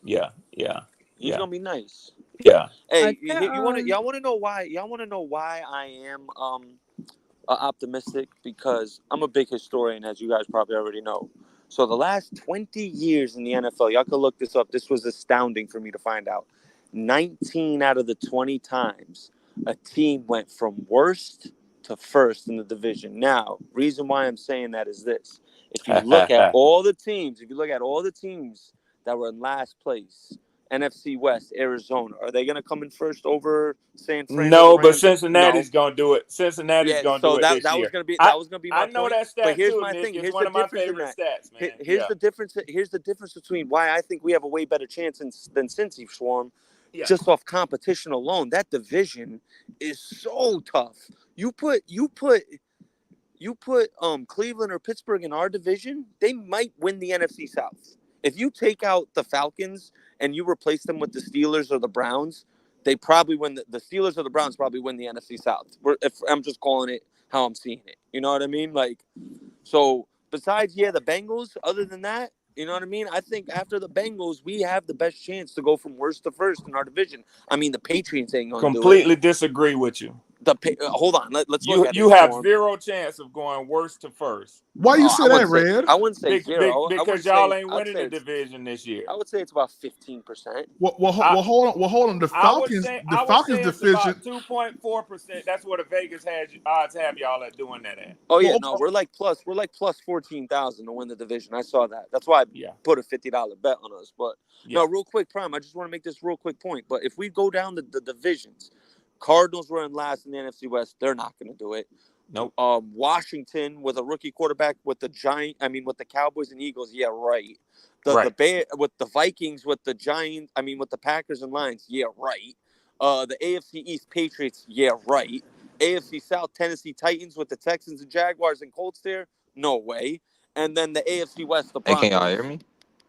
Yeah. He's gonna be nice. Yeah. Hey, y'all want to know why? Y'all want to know why I am optimistic? Because I'm a big historian, as you guys probably already know. So the last 20 years in the NFL, y'all can look this up. This was astounding for me to find out. 19 out of the 20 times a team went from worst to first in the division. Now, reason why I'm saying that is this. If you look at all the teams, that were in last place, NFC West, Arizona, are they going to come in first over San Fran? No, but Cincinnati's going to do it. Cincinnati's going to do it this year. That was going to be my I know point. that stat but here's too, my Nick. thing. It's Here's one the of my difference in favorite that. stats, man. Here's the difference. Here's the difference between why I think we have a way better chance than Cincy, Swarm. Yeah. Just off competition alone, that division is so tough. You put Cleveland or Pittsburgh in our division, they might win the NFC South. If you take out the Falcons and you replace them with the Steelers or the Browns, they probably win. The Steelers or the Browns probably win the NFC South. If I'm just calling it how I'm seeing it. You know what I mean? Like, so besides, the Bengals, other than that, you know what I mean? I think after the Bengals, we have the best chance to go from worst to first in our division. I mean, the Patriots ain't going to do it. Completely disagree with you. Hold on. Let's look at it. You have zero chance of going worst to first. Why you say that, Red? I wouldn't say zero. Because y'all ain't winning the division this year. I would say it's about 15%. Well, hold on. The Falcons division. It's about 2.4%. That's what the Vegas odds have y'all at doing that at. Oh yeah, no, we're like plus 14,000 to win the division. I saw that. That's why I put a $50 bet on us. But no, real quick, Prime. I just want to make this real quick point. But if we go down the divisions. Cardinals were in last in the NFC West. They're not going to do it. Nope. Washington with a rookie quarterback with the Cowboys and Eagles. Yeah, right. With the Vikings, with the Giants. With the Packers and Lions. Yeah, right. The AFC East Patriots. Yeah, right. AFC South Tennessee Titans with the Texans and Jaguars and Colts there. No way. And then the AFC West, the Broncos. Hey, can y'all hear me?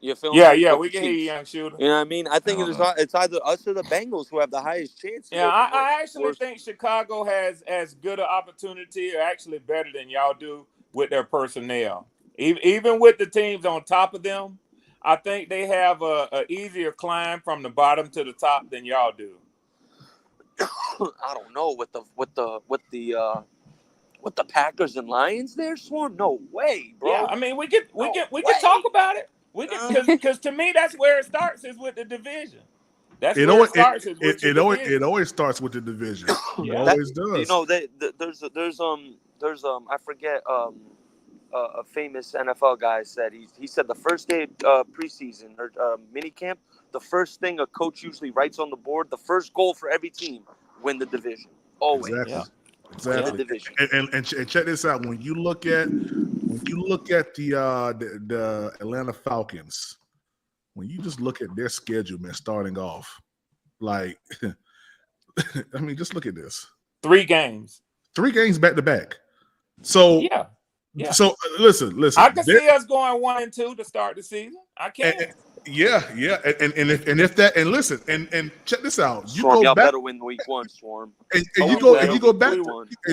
You feel me? Yeah, we can hear you, young shooter. You know what I mean? I think it's either us or the Bengals who have the highest chance. I actually think Chicago has as good an opportunity, or actually better than y'all do, with their personnel. Even with the teams on top of them, I think they have a easier climb from the bottom to the top than y'all do. I don't know with the Packers and Lions there, Swarm. No way, bro. Yeah, we can talk about it. We can because to me that's where it starts is with the division. That's where it starts. It always starts with the division. It always does. You know, there's I forget a famous NFL guy said he said the first day of preseason or mini camp, the first thing a coach usually writes on the board, the first goal for every team, win the division. Always. Exactly. The division. And check this out. When you look at the Atlanta Falcons, when you just look at their schedule, man, starting off, like, just look at this. 3 games back to back. So yeah. So listen. I can see us going 1-2 to start the season. I can. And if that and listen and check this out. Y'all better win week 1, Swarm. And you go back, and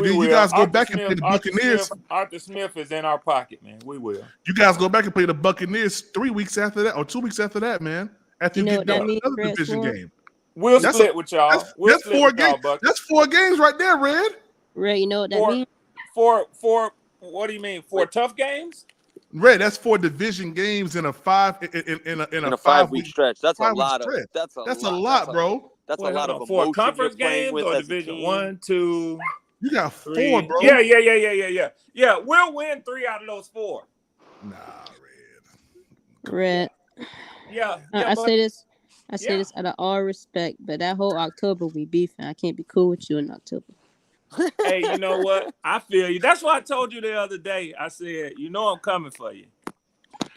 then you guys go back and play the Buccaneers. Arthur Smith is in our pocket, man. We will. You guys go back and play the Buccaneers 3 weeks after that, or 2 weeks after that, man. After you get done another division game, we'll split with y'all. That's 4 games. That's 4 games right there, Red. Red, you know what that means? For what do you mean? 4 tough games? Red, that's 4 division games in a 5-week stretch. That's a lot, bro. That's a lot of 4 conference games or division 1, 2. You got 3. 4, bro. Yeah. Yeah, we'll win 3 out of those 4. Nah, Red. Yeah. I say this out of all respect, but that whole October we beefing. I can't be cool with you in October. Hey, you know what? I feel you. That's why I told you the other day. I said, I'm coming for you.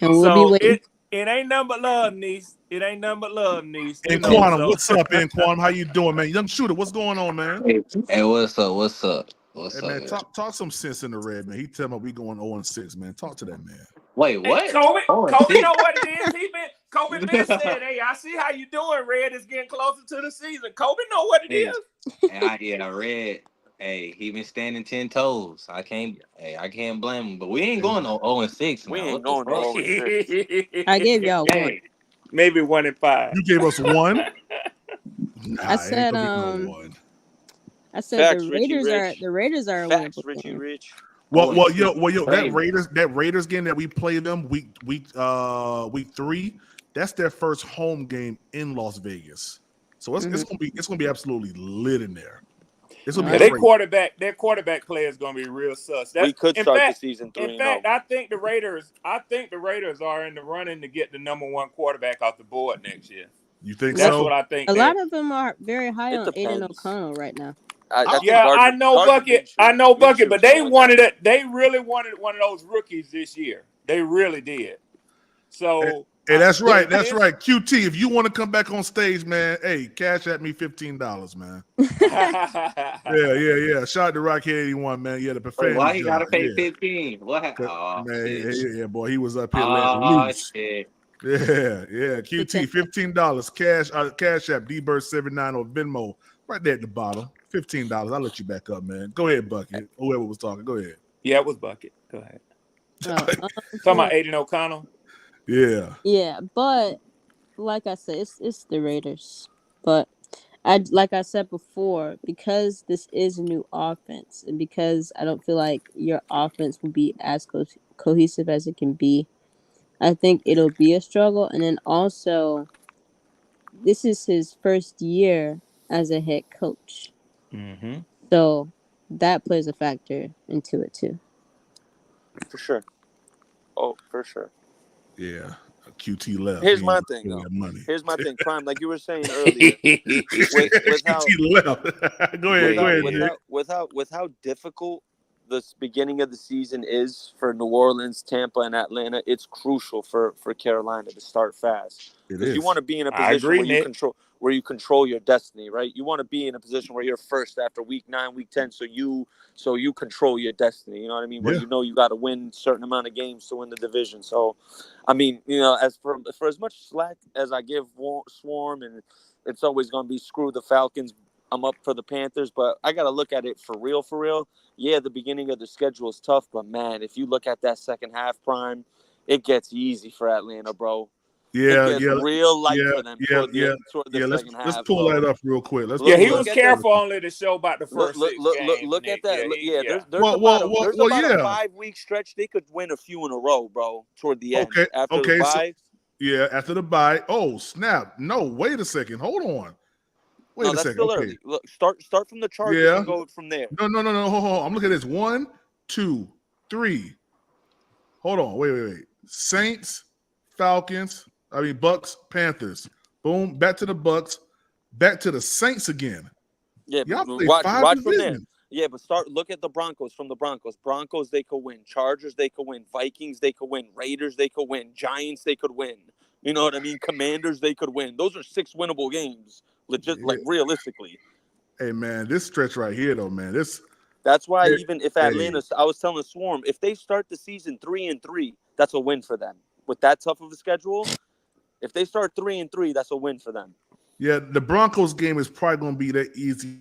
And we'll be waiting. It ain't nothing but love, niece. It ain't nothing but love, niece. And Quantum, what's up, and Quantum? How you doing, man? Young shooter, what's going on, man? Hey, what's up? Hey, man, talk some sense in the Red, man. He tell me we going 0-6, man. Talk to that man. Wait, what? Hey, Kobe know what it is. Kobe been said, hey, I see how you doing, Red. It's getting closer to the season. Kobe know what it is. I read. Hey, he been standing 10 toes. I can't blame him. But we ain't going no 0-6. We ain't going no 0-6. I gave y'all 1. Maybe 1-5. You gave us 1. I said Facts, the Raiders are Facts, Richie Rich. That Raiders game that we played them week 3. That's their first home game in Las Vegas. So it's gonna be absolutely lit in there. It's gonna be their quarterback play is gonna be real sus. We could start the season 3-0. In fact, I think the Raiders are in the running to get the number 1 quarterback off the board next year. You think That's so? what I think. A lot of them are very high on depends. Aiden O'Connell right now. I know Bucket, but they wanted it. They really wanted one of those rookies this year. They really did. So, hey, that's right. That's right. QT, if you want to come back on stage, man, hey, cash at me $15, man. yeah. Shout out to Rockhead 81, man. Yeah, the profanity. Why he gotta pay 15? What? Man, boy, he was up here letting loose. Shit. Yeah. QT, $15. Cash app DBird79 or Venmo, right there at the bottom. $15. I'll let you back up, man. Go ahead, Bucket. Whoever was talking, go ahead. Yeah, it was Bucket. Go ahead. Talking about Aiden O'Connell. Yeah, but like I said, it's the Raiders. But like I said before, because this is a new offense, and because I don't feel like your offense will be as cohesive as it can be, I think it'll be a struggle. And then also, this is his first year as a head coach. Mm-hmm. So that plays a factor into it too. For sure. Oh, for sure. Yeah. QT left. Here's my thing, though. Here's my thing, Prime. Like you were saying earlier, with how QT left. Go ahead. With how difficult this beginning of the season is for New Orleans, Tampa, and Atlanta, it's crucial for Carolina to start fast. Because you want to be in a position where you control your destiny, right? You want to be in a position where you're first after week 9, week 10, so you control your destiny. You know what I mean? Where you know you got to win a certain amount of games to win the division. So, I mean, as for as much slack as I give Swarm, and it's always going to be screw the Falcons. I'm up for the Panthers, but I got to look at it for real. Yeah, the beginning of the schedule is tough, but man, if you look at that second half, Prime, it gets easy for Atlanta, bro. Yeah, it gets real light for them toward the second half. Let's pull that up real quick. He was careful only to show about the first six games. Look at that. There's about a 5-week stretch. They could win a few in a row, bro, toward the end. After the bye. After the bye. Oh, snap. No, wait a second. Hold on. Wait a second. Still early. Look, start from the Chargers and go from there. No. Hold on. I'm looking at this. 1, 2, 3. Hold on. Wait. Saints, Falcons. Bucks, Panthers. Boom. Back to the Bucks. Back to the Saints again. Yeah, watch from there. Yeah, but look at the Broncos from the Broncos. Broncos, they could win. Chargers, they could win. Vikings, they could win. Raiders, they could win. Giants, they could win. You know what I mean? Commanders, they could win. Those are 6 winnable games. Like realistically. Hey man, this stretch right here though, man. That's why even if Atlanta, I was telling Swarm, if they start the season 3-3, that's a win for them. With that tough of a schedule, if they start 3-3, that's a win for them. Yeah, the Broncos game is probably going to be the easiest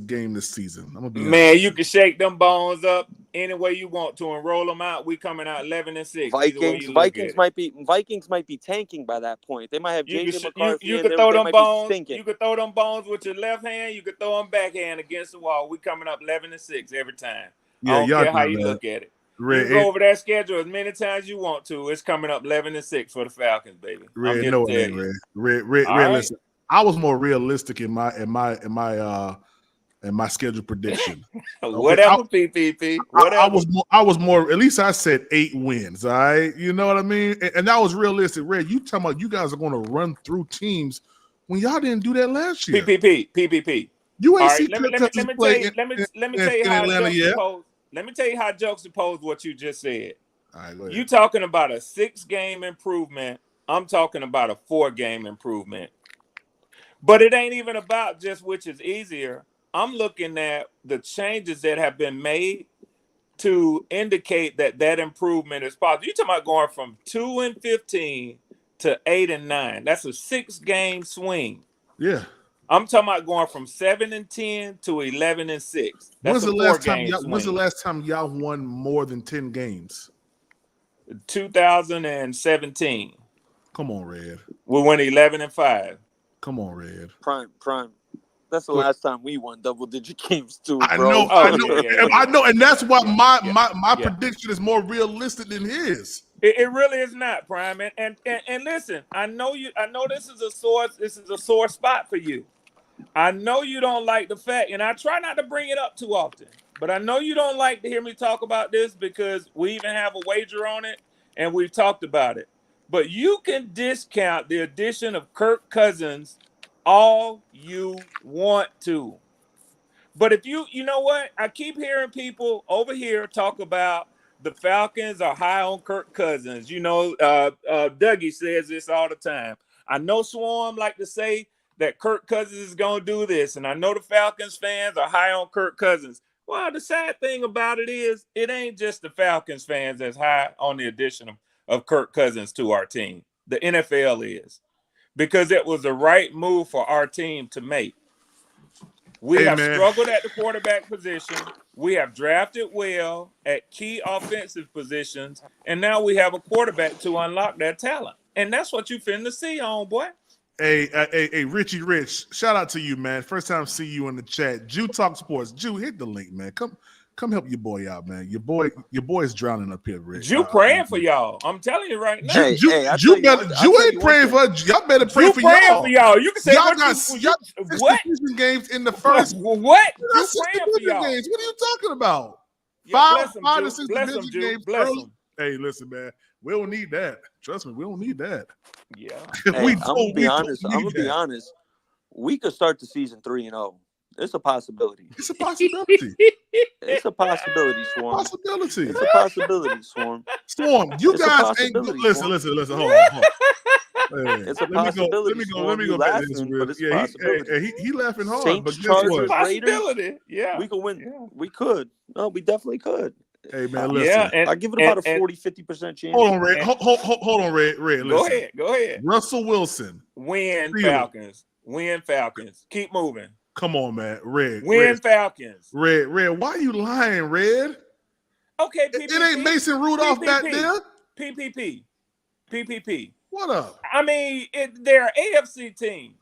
game this season. I'm gonna be man, honest. you can shake them bones up any way you want to and roll them out. We coming out 11-6. Vikings might be tanking by that point. They might have JJ McCarthy. You could throw them bones. You could throw them bones with your left hand. You could throw them backhand against the wall. We coming up 11-6 every time. Yeah, I don't care how you look at it. You go over that schedule as many times as you want to. It's coming up 11-6 for the Falcons, baby. Red, listen. I was more realistic in my schedule prediction. Whatever, PPP. Whatever. I was more. At least I said 8 wins. All right, you know what I mean. And that was realistic. Red, you talking about you guys are going to run through teams when y'all didn't do that last year. PPP. You ain't see. Let me tell you how Atlanta. Let me tell you how juxtapose what you just said. All right, go ahead. You talking about a 6-game improvement. I'm talking about a 4-game improvement. But it ain't even about just which is easier. I'm looking at the changes that have been made to indicate that improvement is possible. You're talking about going from 2-15 to 8-9. That's a 6-game swing. Yeah. I'm talking about going from 7-10 to 11-6. When's the last time y'all won more than 10 games? 2017. Come on, Red. We went 11-5. Come on, Red. Prime. That's the last time we won double-digit games too, I bro. know, Oh, I know, yeah. I know, and that's why my Yeah. prediction is more realistic than his. It really is not, Prime. And listen, I know this is a sore spot for you. I know you don't like the fact, and I try not to bring it up too often, but I know you don't like to hear me talk about this because we even have a wager on it and we've talked about it. But you can discount the addition of Kirk Cousins all you want to. But if you know what? I keep hearing people over here talk about the Falcons are high on Kirk Cousins. Dougie says this all the time. I know Swarm like to say that Kirk Cousins is going to do this, and I know the Falcons fans are high on Kirk Cousins. Well, the sad thing about it is it ain't just the Falcons fans that's high on the addition of Kirk Cousins to our team. The NFL is, because it was the right move for our team to make. We have struggled at the quarterback position. We have drafted well at key offensive positions, and now we have a quarterback to unlock that talent. And that's what you finna see, homeboy. Hey, Richie Rich, shout out to you, man. First time see you in the chat. Jew Talk Sports. Jew, hit the link, man. Come help your boy out, man. Your boy is drowning up here, Rich. Jew praying for y'all. I'm telling you right now. Jew ain't praying for y'all. Better pray for y'all. You can say y'all got what games in the first. What? Jew praying for y'all. Games. What are you talking about? Yeah, five to six division games. Bless them. Hey, listen, man. We don't need that. Trust me, we don't need that. Yeah. I'm gonna be honest. We could start the season 3-0. It's a possibility. It's a possibility. It's a possibility, Swarm. It's a possibility, Swarm. Swarm, you guys ain't listen. Hold on. Hey, it's a possibility. Let me go back to this real. Yeah, he laughing hard. Saints, but Chargers, Raiders, yeah, we could win. Yeah. We could. No, we definitely could. Hey man, listen. I give it about a 40-50% chance. Hold on, Red. Hold on, Red. Listen. Go ahead. Russell Wilson. Win Falcons. Keep moving. Come on, man. Red. Falcons. Red. Why are you lying, Red? Okay, PPP. It ain't Mason Rudolph back there. PPP. What up? I mean, they're an AFC team.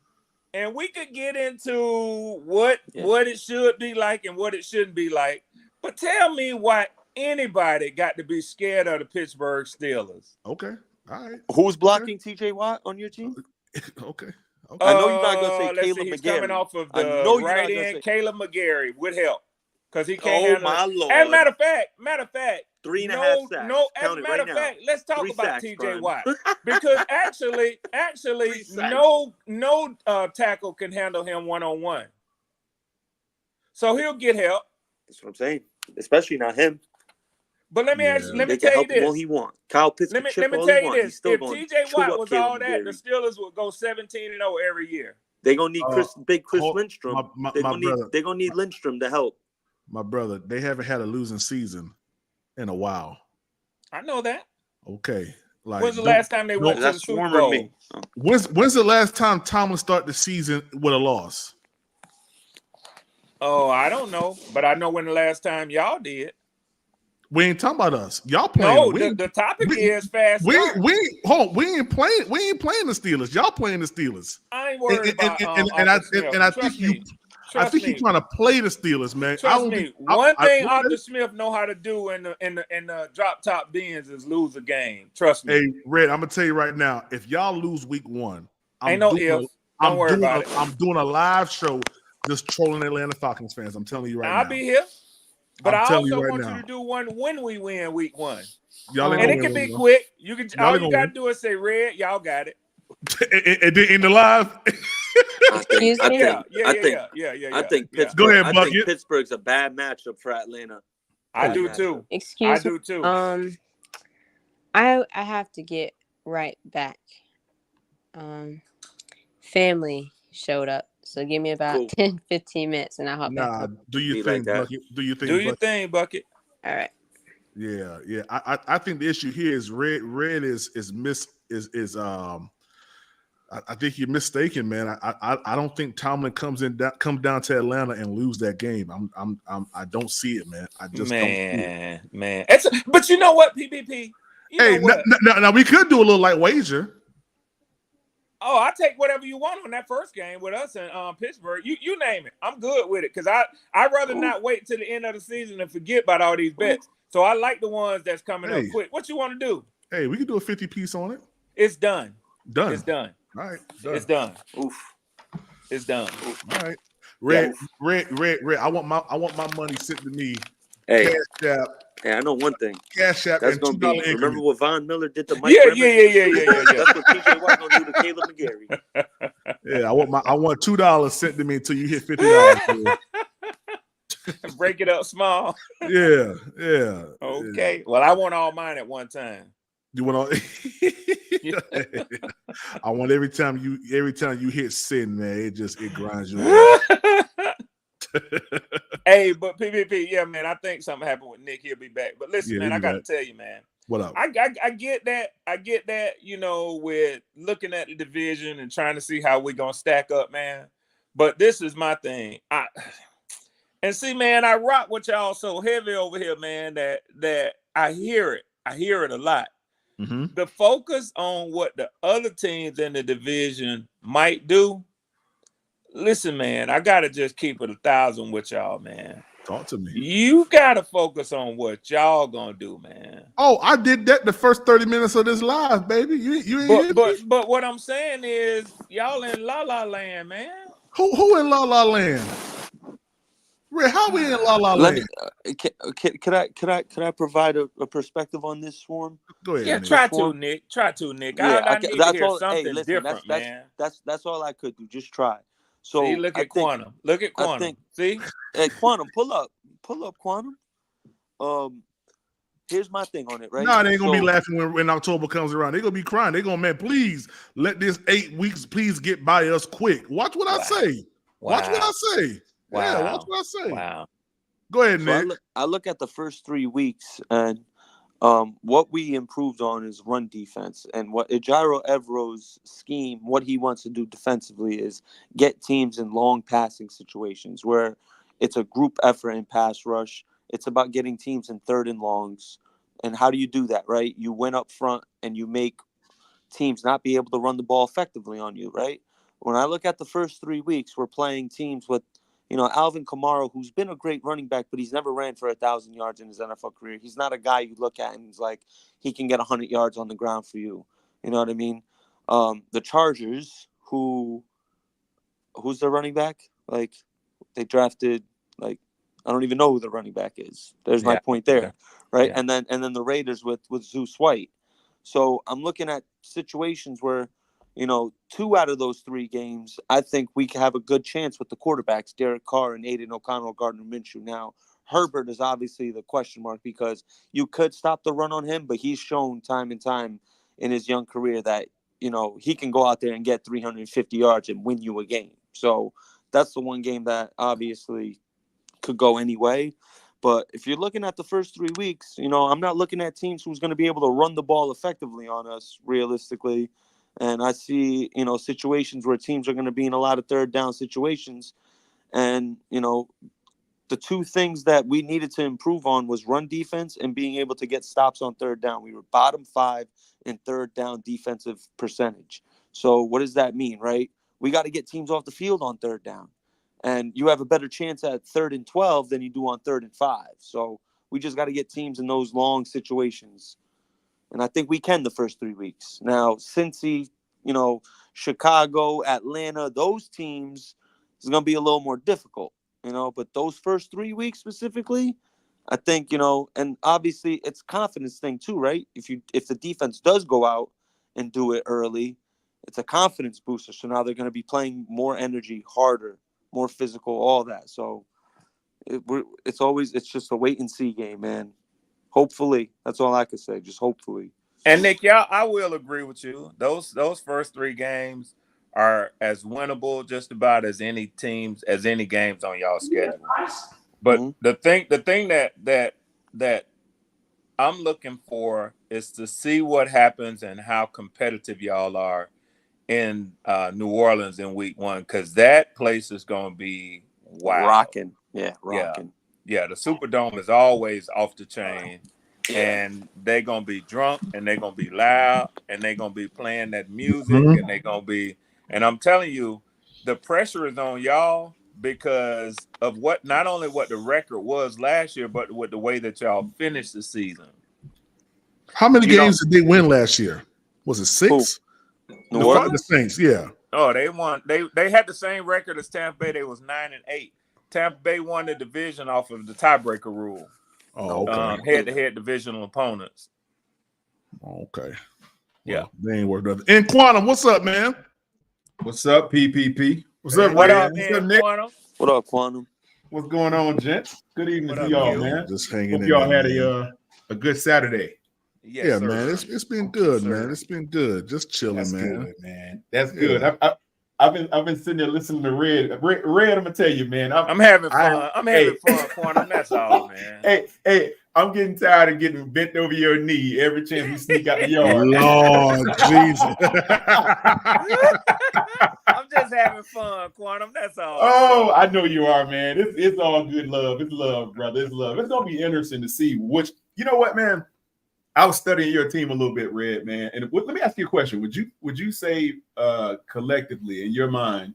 And we could get into what it should be like and what it shouldn't be like. But tell me why anybody got to be scared of the Pittsburgh Steelers. Okay. All right. Who's blocking TJ Watt on your team? Okay. I know you're not going to say Caleb he's McGarry. Coming off of the right end, Caleb McGarry would help. Because he can't my Lord. As a matter of fact, 3.5 sacks. No, as a matter of fact, let's talk about TJ Watt. Because actually, no tackle can handle him one-on-one. So he'll get help. That's what I'm saying. Especially not him. But let me tell you this. All he want. Kyle Pitts. Let me tell you this. If TJ Watt was all that, the Steelers would go 17-0 every year. They're gonna need Chris Lindstrom. They're gonna need Lindstrom to help. My brother, they haven't had a losing season in a while. I know that. Okay. Like, when's the last time they went to the Super Bowl? When's the last time Tomlin started the season with a loss? Oh, I don't know, but I know when the last time y'all did. We ain't talking about us. Y'all playing. No, the topic is fast. We ain't playing the Steelers. Y'all playing the Steelers. I ain't worried about. I think he's trying to play the Steelers, man. Trust me. One thing Arthur Smith know how to do in the drop top bins is lose a game. Trust me. Hey, Red, I'm gonna tell you right now. If y'all lose week 1, Don't worry about it. I'm doing a live show just trolling Atlanta Falcons fans. I'm telling you right now. I'll be here. But I also want you to do one when we win week 1. And it can be quick. All you gotta do is say Red, y'all got it. In the live. I think Pittsburgh. Go ahead, I think Pittsburgh's a bad matchup for Atlanta. I do too. Excuse me. I do too. I have to get right back. Family showed up. So give me about 10-15 minutes and I'll hop back. Do you think, Bucket? Do you think, Bucket? All right. Yeah. I think the issue here is Red I think you're mistaken, man. I don't think Tomlin come down to Atlanta and lose that game. I don't see it, man. I just don't. Man. But you know what, PPP? Now we could do a little light wager. Oh, I take whatever you want on that first game with us in Pittsburgh. You name it. I'm good with it because I'd rather not wait till the end of the season and forget about all these bets. So I like the ones that's coming up quick. What you want to do? Hey, we can do a 50 piece on it. It's done. Done. It's done. All right. Done. It's done. Oof. It's done. All right. Red. I want my money sent to me. Hey. Cash App. Hey, I know one thing. Cash App. That's and gonna $2 be. Remember what Von Miller did to Mike? Yeah. That's what TJ Watt gonna do to Caleb McGarry. Yeah, I want $2 sent to me until you hit $50. Break it up small. Yeah. Okay. Yeah. Well, I want all mine at one time. You want all? I want every time you hit send, man, it grinds you up. Hey, but PPP, yeah, man, I think something happened with Nick. He'll be back. But listen, man, I got to tell you, man. What up? I get that. I get that, with looking at the division and trying to see how we're going to stack up, man. But this is my thing. And see, man, I rock with y'all so heavy over here, man, that I hear it. I hear it a lot. Mm-hmm. The focus on what the other teams in the division might do. Listen, man, I gotta just keep it 1,000 with y'all, man. Talk to me. You gotta focus on what y'all gonna do, man. Oh, I did that the first 30 minutes of this live, baby. But what I'm saying is, y'all in La La Land, man. Who in La La Land? Ray, how we in La La Land? Could I provide a perspective on this, Swarm? Go ahead. Yeah, Nick. try to, Nick. Yeah, I need to hear something different, man. That's all I could do. Just try. So see, look at Quantum. Look at Quantum. See? Hey, Quantum, pull up, Quantum. Here's my thing on it, right? No, they ain't gonna be laughing when October comes around. They're gonna be crying. They're gonna, man, please let this 8 weeks please get by us quick. Watch what I say. Wow. Watch what I say. Wow. Yeah, watch what I say. Wow. Go ahead, Nick. I look at the first 3 weeks, and what we improved on is run defense. And what Ejiro Evro's scheme, what he wants to do defensively is get teams in long passing situations where it's a group effort in pass rush. It's about getting teams in 3rd and longs. And how do you do that, right? You win up front and you make teams not be able to run the ball effectively on you, right? When I look at the first 3 weeks, we're playing teams with Alvin Kamara, who's been a great running back, but he's never ran for 1,000 yards in his NFL career. He's not a guy you look at and he's like, he can get 100 yards on the ground for you. You know what I mean? The Chargers, who's their running back? Like, they drafted, like, I don't even know who the running back is. There's my point there, right? Yeah. And then the Raiders with Zeus White. So I'm looking at situations where, 2 out of those 3 games, I think we can have a good chance with the quarterbacks, Derek Carr and Aiden O'Connell, Gardner Minshew. Now, Herbert is obviously the question mark because you could stop the run on him, but he's shown time and time in his young career that, he can go out there and get 350 yards and win you a game. So that's the one game that obviously could go any way. But if you're looking at the first 3 weeks, I'm not looking at teams who's going to be able to run the ball effectively on us realistically. And I see, situations where teams are going to be in a lot of 3rd down situations. And, the 2 things that we needed to improve on was run defense and being able to get stops on 3rd down. We were bottom 5 in 3rd down defensive percentage. So what does that mean, right? We got to get teams off the field on 3rd down. And you have a better chance at 3rd and 12 than you do on 3rd and 5. So we just got to get teams in those long situations. And I think we can the first 3 weeks. Now, Cincy, Chicago, Atlanta, those teams is going to be a little more difficult, But those first 3 weeks specifically, I think, and obviously it's confidence thing too, right? If the defense does go out and do it early, it's a confidence booster. So now they're going to be playing more energy, harder, more physical, all that. So it's just a wait and see game, man. Hopefully, that's all I can say. Just hopefully. And Nick, I will agree with you. Those first 3 games are as winnable just about as any games on y'all schedule. But the thing that I'm looking for is to see what happens and how competitive y'all are in New Orleans in week 1, because that place is going to be wild. Rocking. Yeah, rocking. Yeah, the Superdome is always off the chain. and they're gonna be drunk, and they're gonna be loud, and they're gonna be playing that music, Mhm. and they're gonna be. And I'm telling you, the pressure is on y'all because of what not only what the record was last year, but with the way that y'all finished the season. How many You don't. games did they win last year? Was it 6? New The Orleans? Saints, yeah. Oh, they won. They had the same record as Tampa Bay. They was 9-8. Tampa Bay won the division off of the tiebreaker rule. Oh, okay. Head-to-head divisional opponents. Okay. Yeah. Well, they ain't worth nothing. And Quantum, what's up, man? What's up, PPP? What's Hey, up, What Red? up, What's man? up, Nick? Quantum? What up, Quantum? What's going on, gents? Good evening What to up, y'all, Q? man. Just hanging Hope in y'all there, had man. a good Saturday. Yes, Yeah, sir. man. It's been good, Yes, man. sir. It's been good. Just chilling, That's man. good, man. That's Yeah. good. I've been sitting there listening to Red. Red, I'm gonna tell you, man. I'm having fun. I'm having fun, Quantum. That's all, man. Hey, I'm getting tired of getting bent over your knee every chance we sneak out the yard. Lord Jesus. I'm just having fun, Quantum. That's all. Oh, I know you are, man. It's all good love. It's love, brother. It's love. It's gonna be interesting to see which. You know what, man? I was studying your team a little bit, Red, man. And let me ask you a question. Would you say collectively in your mind,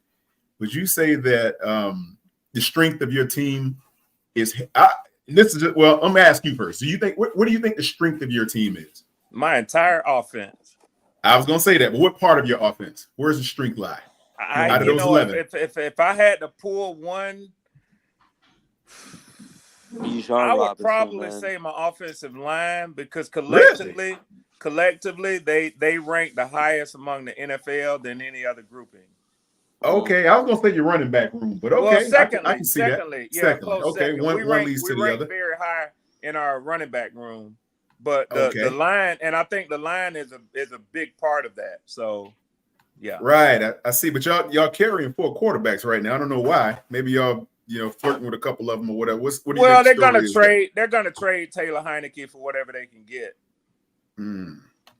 would you say that the strength of your team is this is just, well, I'm gonna ask you first. Do you think what do you think the strength of your team is? My entire offense. I was gonna say that, but what part of your offense? Where's the strength lie? Out of those 11. If I had to pull one, I would probably say my offensive line because collectively they rank the highest among the NFL than any other grouping. Okay, I was gonna say your running back room, but okay, Well, secondly, I can see that. Close Okay, second. one We leads to the rank other. very high in our running back room, but the Okay. line, and I think the line is a big part of that. So, yeah, Right. I see, but y'all carrying 4 quarterbacks right now. I don't know why. Maybe y'all flirting with a couple of them or whatever. What do you think they're the gonna story is trade. They're gonna trade Taylor Heineke for whatever they can get. there?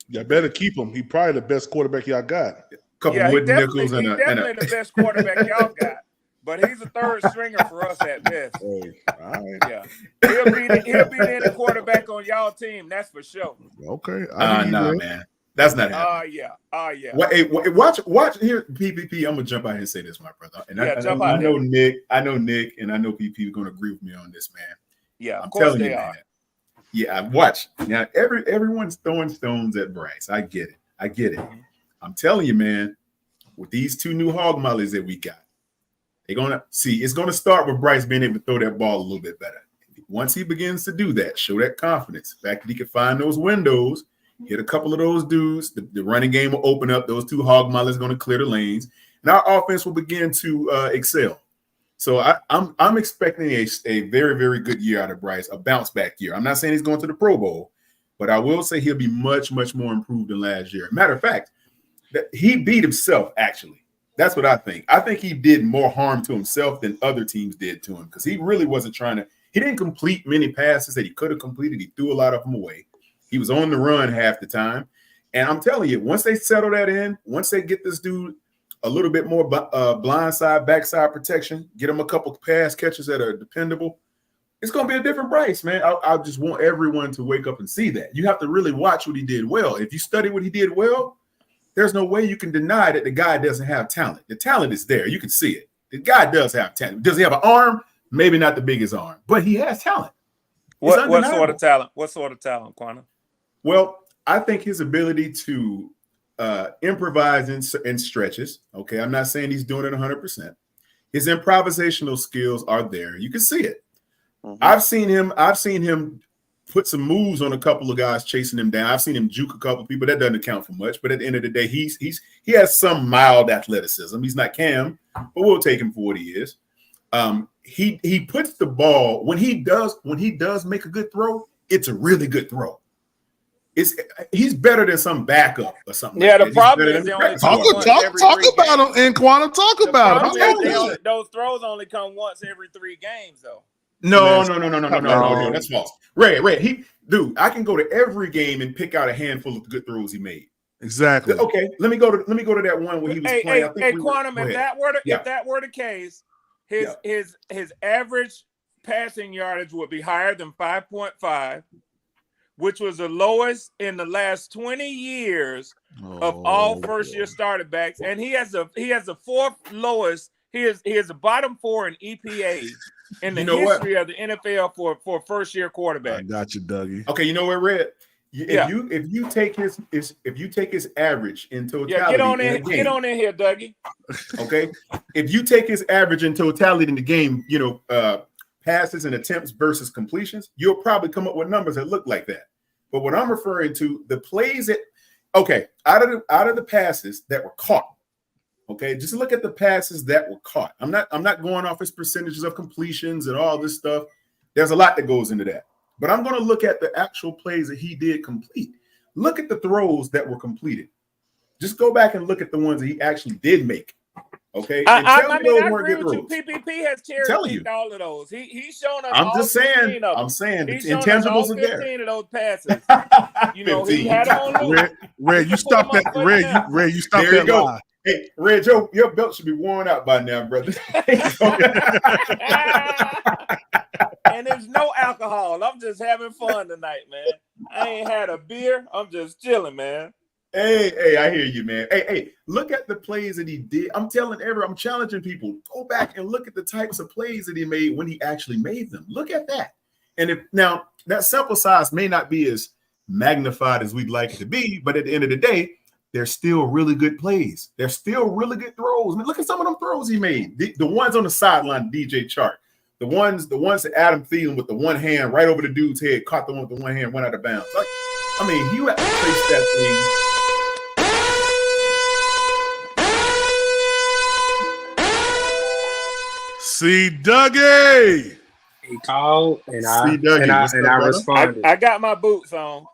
You better keep him. He probably the best quarterback y'all got. Couple Yeah, wooden nickels he's definitely the best quarterback y'all got. But he's a third stringer for us at best. Hey, all right. Yeah, he'll beat any quarterback on y'all team. That's for sure. Okay. Nah, man. That's not happening. Yeah. Watch here, PPP. I'm gonna jump out here and say this, my brother. And I know Nick, and I know PP is gonna agree with me on this, man. Yeah, I'm of course telling they you, are. man. Yeah, watch. Now everyone's throwing stones at Bryce. I get it. I'm telling you, man, with these 2 new hog mollies that we got, they're gonna see it's gonna start with Bryce being able to throw that ball a little bit better. Once he begins to do that, show that confidence, the fact that he can find those windows, hit a couple of those dudes, the running game will open up. Those 2 hog mollies are going to clear the lanes, and our offense will begin to excel. So I'm expecting a very, very good year out of Bryce, a bounce back year. I'm not saying he's going to the Pro Bowl, but I will say he'll be much, much more improved than last year. Matter of fact, that he beat himself, actually. That's what I think. I think he did more harm to himself than other teams did to him because he really wasn't trying to. He didn't complete many passes that he could have completed. He threw a lot of them away. He was on the run half the time. And I'm telling you, once they settle that in, once they get this dude a little bit more blindside, backside protection, get him a couple of pass catches that are dependable, it's going to be a different Bryce, man. I just want everyone to wake up and see that. You have to really watch what he did well. If you study what he did well, there's no way you can deny that the guy doesn't have talent. The talent is there. You can see it. The guy does have talent. Does he have an arm? Maybe not the biggest arm, but he has talent. What sort of talent? What sort of talent, Quantum? Well, I think his ability to improvise in stretches. Okay, I'm not saying he's doing it 100%. His improvisational skills are there. You can see it. Mm-hmm. I've seen him put some moves on a couple of guys chasing him down. I've seen him juke a couple of people. That doesn't account for much. But at the end of the day, he has some mild athleticism. He's not Cam, but we'll take him for what he is. He puts the ball when he does make a good throw. It's a really good throw. He's better than some backup or something. Yeah, like the problem is they only talk about him in Quantum. Talk about him. Those throws only come once every 3 games, though. No. That's false. Ray, I can go to every game and pick out a handful of good throws he made. Exactly. Okay, let me go to that one where he was playing. Quantum, if that were the case, his average passing yardage would be higher than 5.5. which was the lowest in the last 20 years of all first-year starting backs, and he has the fourth lowest. He is a bottom 4 in EPA in the history of the NFL for first-year quarterback. I got you, Dougie. Okay, you know what, Red? If you take his average in totality, get on in here, Dougie. Okay, if you take his average in totality in the game, passes and attempts versus completions, you'll probably come up with numbers that look like that. But what I'm referring to, the plays that, out of the passes that were caught, just look at the passes that were caught. I'm not going off his percentages of completions and all this stuff. There's a lot that goes into that. But I'm going to look at the actual plays that he did complete. Look at the throws that were completed. Just go back and look at the ones that he actually did make. Okay. I agree with you. PPP has cherry-picked all of those. He's shown us. I'm saying he's the intangibles are there. 15 of those passes. He had them on loop. Red, you stop that. Red, you stop that lie. Hey, Red, your belt should be worn out by now, brother. And there's no alcohol. I'm just having fun tonight, man. I ain't had a beer. I'm just chilling, man. Hey, I hear you, man. Hey, look at the plays that he did. I'm challenging people. Go back and look at the types of plays that he made when he actually made them. Look at that. And now that sample size may not be as magnified as we'd like it to be, but at the end of the day, they're still really good plays. They're still really good throws. I mean, look at some of them throws he made. The ones on the sideline, DJ Chark. The ones that Adam Thielen with the one hand right over the dude's head, caught the one with the one hand, went out of bounds. You have to trace that thing. See Dougie. He called and I responded. I got my boots on.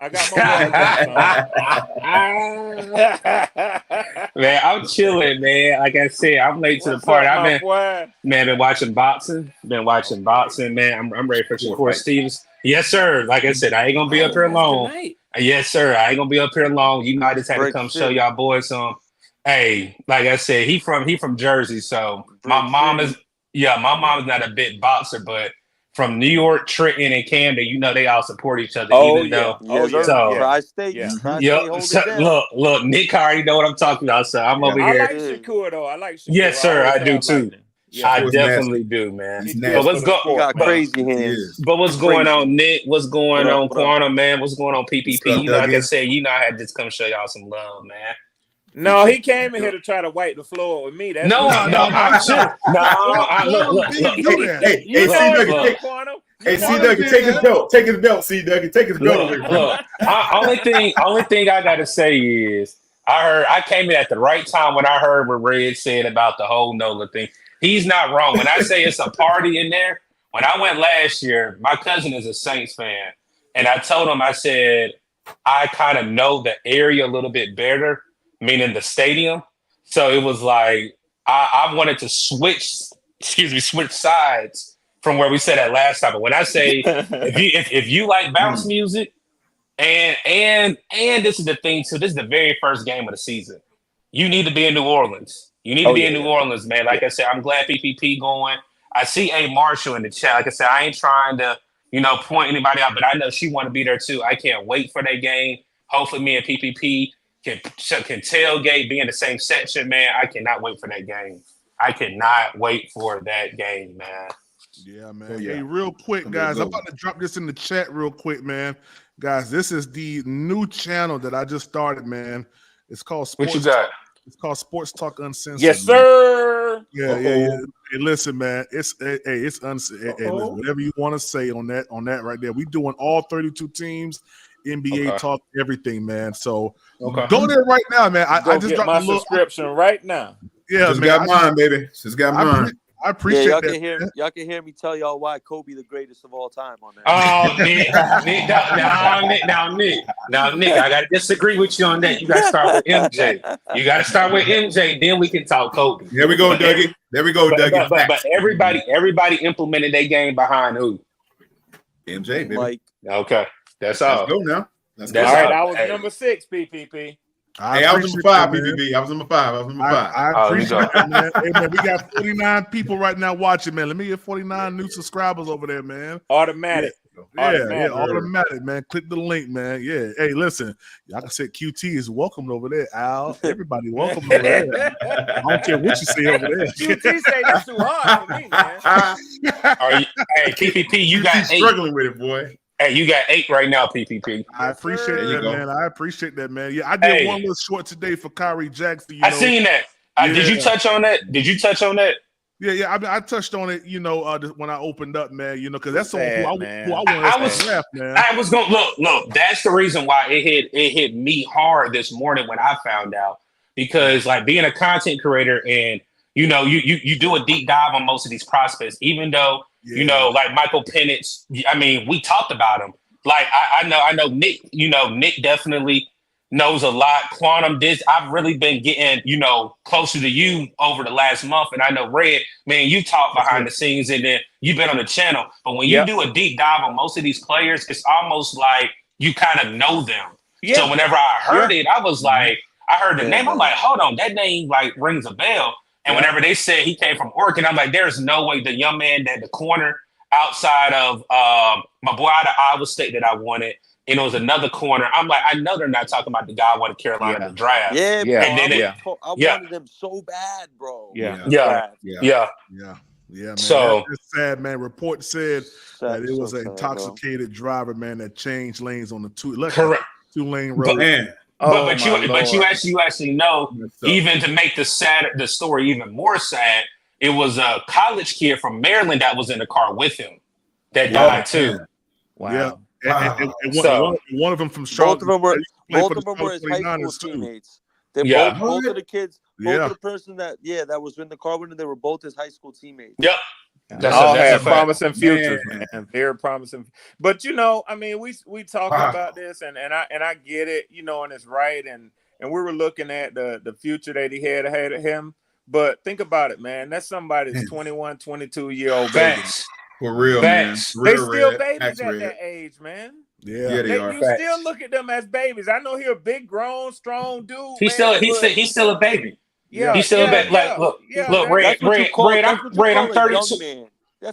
Man, I'm chilling, man. Like I said, I'm late to the party. I've been watching boxing. Man. I'm ready for Shakur Stevens. Yes, sir. Like I said, I ain't gonna be up here long. Yes, sir. I ain't gonna be up here long. You might just have to come show y'all boys some. Hey, like I said, he from Jersey, so my mom is not a big boxer, but from New York, Trenton, and Camden, they all support each other. Tri-State. Look, Nick already know what I'm talking about, so I'm over here. I like Shakur, though. I like Shakur. Yes, sir, I do too. I definitely do, man. But what's crazy hands. But what's going on, Nick? What's going on, Quantum, man? What's going on, PPP? Like I said, I had to just come show y'all some love, man. No, he came in here to try to wipe the floor with me. I'm sure. Hey, C. Dougie, take his belt. Take his belt, C. Dougie. Take his belt. Only thing I gotta say is I came in at the right time when I heard what Red said about the whole NOLA thing. He's not wrong. When I say it's a party in there, when I went last year, my cousin is a Saints fan, and I told him, I said, I kind of know the area a little bit better, meaning the stadium. So it was like I wanted to switch sides from where we said that last time. But when I say if you like bounce music, and this is the thing too, this is the very first game of the season. You need to be in New Orleans. You need to be in New Orleans, man. Like I said, I'm glad PPP going. I see A. Marshall in the chat. Like I said, I ain't trying to, point anybody out, but I know she want to be there too. I can't wait for that game. Hopefully me and PPP can tailgate, be in the same section, man. I cannot wait for that game. I cannot wait for that game, man. Yeah, man. Hey, real quick, guys, I'm about to drop this in the chat real quick, man. Guys, this is the new channel that I just started, man. It's called Sports. What you got? It's called Sports Talk Uncensored. Yes, sir. Yeah. Hey, listen, man. It's uncensored. Hey, listen, whatever you want to say on that right there. We doing all 32 teams, NBA talk, everything, man. So go there right now, man. I just got my subscription right now. Yeah, just got mine, baby. Just got mine. I appreciate that. Y'all can hear me tell y'all why Kobe the greatest of all time on that. Oh, Nick, I gotta disagree with you on that. You gotta start with MJ. Then we can talk Kobe. There we go, Dougie. Dougie. But everybody implemented their game behind who? MJ, baby. Mike. Okay, that's all. Let's go now. All right, I was number 6, PPP. I was number 5, PPP. I was number 5. I appreciate it, man. Hey, man, we got 49 people right now watching, man. Let me get 49 new subscribers over there, man. Automatic. automatic, man. Click the link, man. Yeah. Hey, listen, like I said, QT is welcome over there, Al. Everybody welcome over there. I don't care what you say over there. QT say this too hard for me, man. Hey, PPP, you got 8. Struggling with it, boy. Hey, you got 8 right now, PPP. I appreciate that, man. I appreciate that, man. Yeah, I did one little short today for Kyrie Jackson. I seen that. Did you touch on that? Yeah. I mean, I touched on it, when I opened up, man. Because that's who I wanted to draft, man. I was going to look. That's the reason why it hit me hard this morning when I found out, because like being a content creator and you do a deep dive on most of these prospects, even though like Michael Penix. I mean, we talked about him. Like I know Nick. Nick definitely knows a lot. Quantum, I've really been getting, closer to you over the last month. And I know Red, man, you talk behind the scenes and then you've been on the channel. But when you do a deep dive on most of these players, it's almost like you kind of know them. Yeah. So whenever I heard it, I was like, I heard the name. I'm like, hold on, that name like rings a bell. And whenever they said he came from Oregon, I'm like, there's no way the young man that the corner outside of my boy out of Iowa State that I wanted. And it was another corner. I'm like, I know they're not talking about the guy who wanted Carolina to draft. Yeah, bro. And then I wanted them so bad, bro. Yeah. Man. So it's sad, man. Report said that it was an intoxicated driver, man, that changed lanes on the two-lane road. But you actually know, even to make the story even more sad, it was a college kid from Maryland that was in the car with him that died too. Wow. Yeah. And one of them from Charlotte. Both of them were his high school teammates. Both of the kids, of the person that was in the car with him, they were both his high school teammates. Yep. All had promising futures, man. Very promising. But I mean, we talked about this, and I get it, and it's right, and we were looking at the future that he had ahead of him. But think about it, man. That's somebody's 21, 22-year-old baby. For real, man. They still babies at that age, man. Yeah, they are. You still look at them as babies. I know he's a big, grown, strong dude. He's still a baby. Yeah, he's still a baby. Like, look, Red. I'm 32.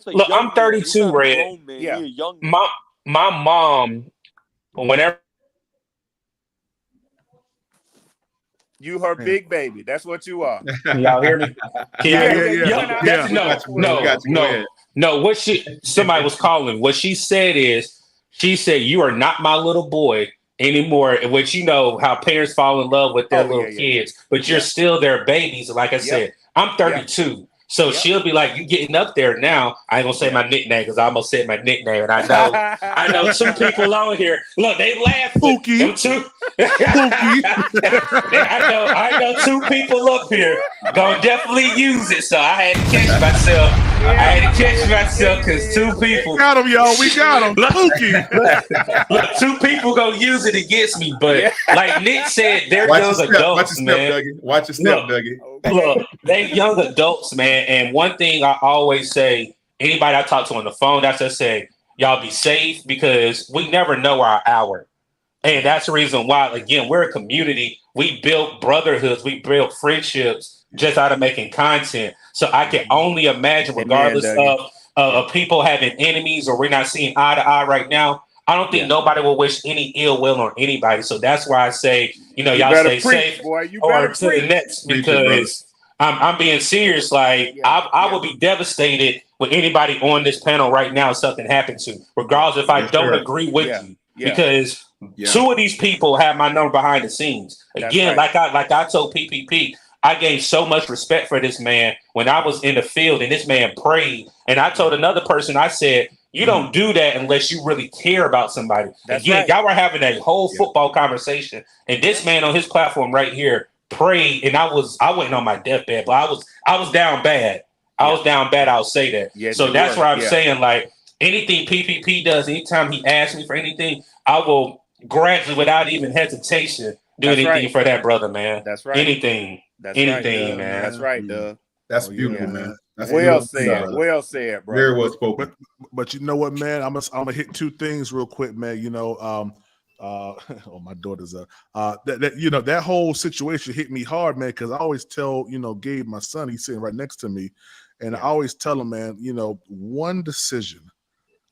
Look, I'm 32, Red. Yeah, my mom, whenever. You her big baby. That's what you are. Can y'all hear me? No. What somebody was calling. What she said is, she said, "You are not my little boy anymore." Which how parents fall in love with their little kids, but you're still their babies. Like I said, I'm 32. So she'll be like, "You getting up there now?" I ain't gonna say my nickname because I almost said my nickname, and I know two people on here. Look, they laugh. Pookie. Them two. I know two people up here gonna definitely use it. So I had to catch myself. Because two people got them, y'all. We got them. Pookie. Look, two people gonna use it against me, but like Nick said, they're young adults, man. Watch your step, Dougie. Look, they young adults, man. And one thing I always say, anybody I talk to on the phone, that's just say, y'all be safe because we never know our hour. And that's the reason why, again, we're a community. We built brotherhoods. We built friendships just out of making content. So I can only imagine, regardless of people having enemies or we're not seeing eye to eye right now, I don't think nobody will wish any ill will on anybody. So that's why I say, y'all stay safe boy. You or to the next, because I'm being serious. Like I would be devastated with anybody on this panel right now if something happened to, regardless if I don't agree with you, because two of these people have my number behind the scenes. Again, like I told PPP, I gained so much respect for this man when I was in the field and this man prayed. And I told another person, I said, you don't do that unless you really care about somebody. Y'all were having a whole football conversation. And this man on his platform right here prayed. And I wasn't on my deathbed, but I was down bad. I was down bad. I'll say that. Yeah, so that's why I'm saying, like, anything PPP does, anytime he asks me for anything, I will gradually, without even hesitation, do anything for that brother, man. That's right. Anything, man. That's right, Doug. That's beautiful, man. That's well said. Well said, bro. Very well spoken. But you know what, man? I'm gonna hit two things real quick, man. My daughter's that whole situation hit me hard, man, because I always tell, Gabe, my son, he's sitting right next to me, and I always tell him, man, one decision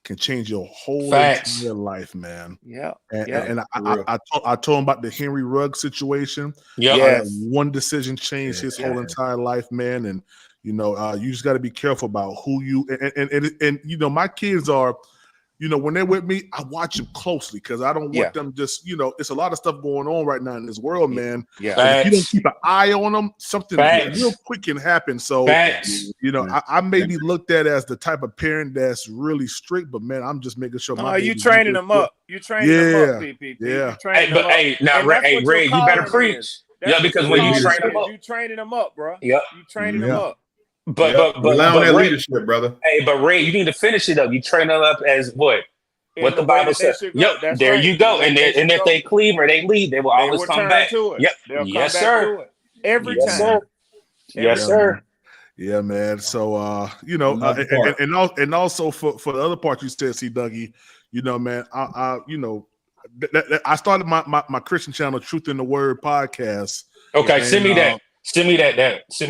can change your whole Facts. entire life, man. Yeah. And I told him about the Henry Ruggs situation. Yep. How that Yes. one decision changed his whole entire life, man. And you know, you just got to be careful about who you and you know, my kids are. You know, when they're with me, I watch them closely because I don't want them just, you know, it's a lot of stuff going on right now in this world, man. Yeah. And if you don't keep an eye on them, something real quick can happen. So, you know, I may be looked at as the type of parent that's really strict, but man, I'm just making sure my you training them up. You training them up, PPP. Yeah. Hey, now, Ray, you better preach. Yeah, because when you train them up, you training them up, bro. Yep. You training them up. But rely on that leadership, brother. Hey, but Ray, you need to finish it up. You train them up as what? What the Bible says. Yep, there you go. And if they cleave or they leave, they will always come back to it. Yep. They'll Yes, come back sir. to it. Every Yes, time. sir. Yes, sir. Yeah, man. So you know, and also for the other part you said, C Dougie, you know, man, I you know, I started my Christian channel, Truth in the Word podcast. Okay, send me that. Send me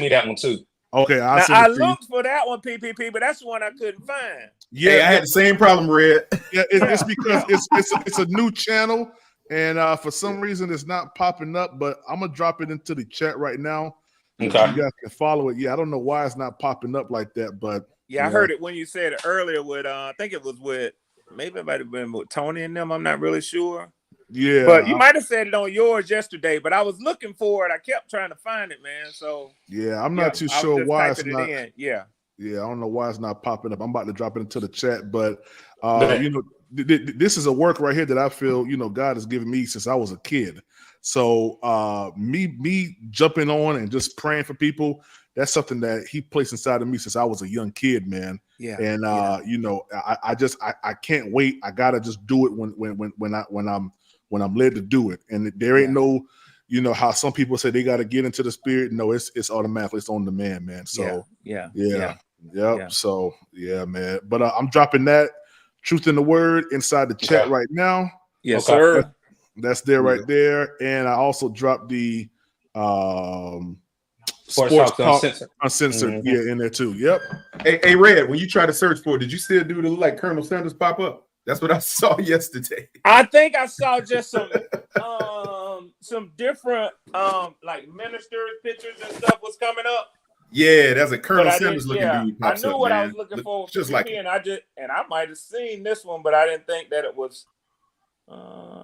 that one too. Okay, I looked for that one, PPP, but that's the one I couldn't find. Yeah, hey, I had the same problem, Red. Yeah, it's because it's a new channel, and for some reason it's not popping up. But I'm gonna drop it into the chat right now. Okay, you guys can follow it. Yeah, I don't know why it's not popping up like that, but I heard it when you said it earlier with I think it was with maybe it might have been with Tony and them. I'm not really sure. Yeah, but you might have said it on yours yesterday. But I was looking for it. I kept trying to find it, man. So yeah, I'm not too sure why it's not. Yeah, I don't know why it's not popping up. I'm about to drop it into the chat, but you know, this is a work right here that I feel, you know, God has given me since I was a kid. So me jumping on and just praying for people, that's something that He placed inside of me since I was a young kid, man. Yeah. And you know, I can't wait. I gotta just do it when I'm led to do it. And there ain't no, you know, how some people say they got to get into the spirit. No, it's automatically, it's on demand, man. So yeah. So yeah, man. But I'm dropping that Truth in the Word inside the chat right now. Yes, sir. That's there right there. And I also dropped the Sports Talk Uncensored, in there too. Yep. Hey, Red, when you try to search for it, did you still do the like Colonel Sanders pop up? That's what I saw yesterday. I think I saw just some different like ministers pictures and stuff was coming up. Yeah, that's a Colonel Sanders looking dude. I knew what I was looking for. Just like and I might have seen this one, but I didn't think that it was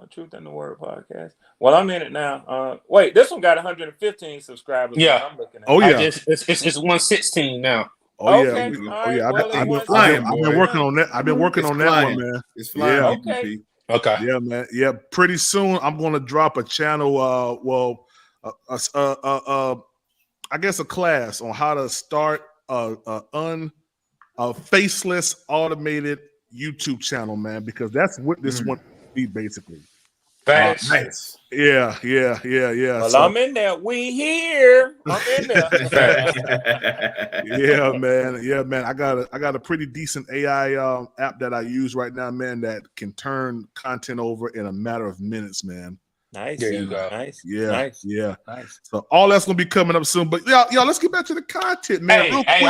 Truth in the Word podcast. Well, I'm in it now. Wait, this one got 115 subscribers. Yeah, I'm looking at. Oh yeah, it's 116 now. Oh okay. yeah, I've been working on that. I've been working on that one, man. It's flying. Yeah. Okay. Yeah, man. Yeah, pretty soon I'm gonna drop a channel. I guess a class on how to start a faceless automated YouTube channel, man. Because that's what this one be basically. Thanks. Nice. Yeah. Well, so, I'm in there. We here. I'm in there. Yeah, man. I got a pretty decent AI app that I use right now, man, that can turn content over in a matter of minutes, man. Nice. There you go. Nice. Yeah. Nice. Yeah. Nice. So all that's gonna be coming up soon. But y'all, let's get back to the content, man. Real quick.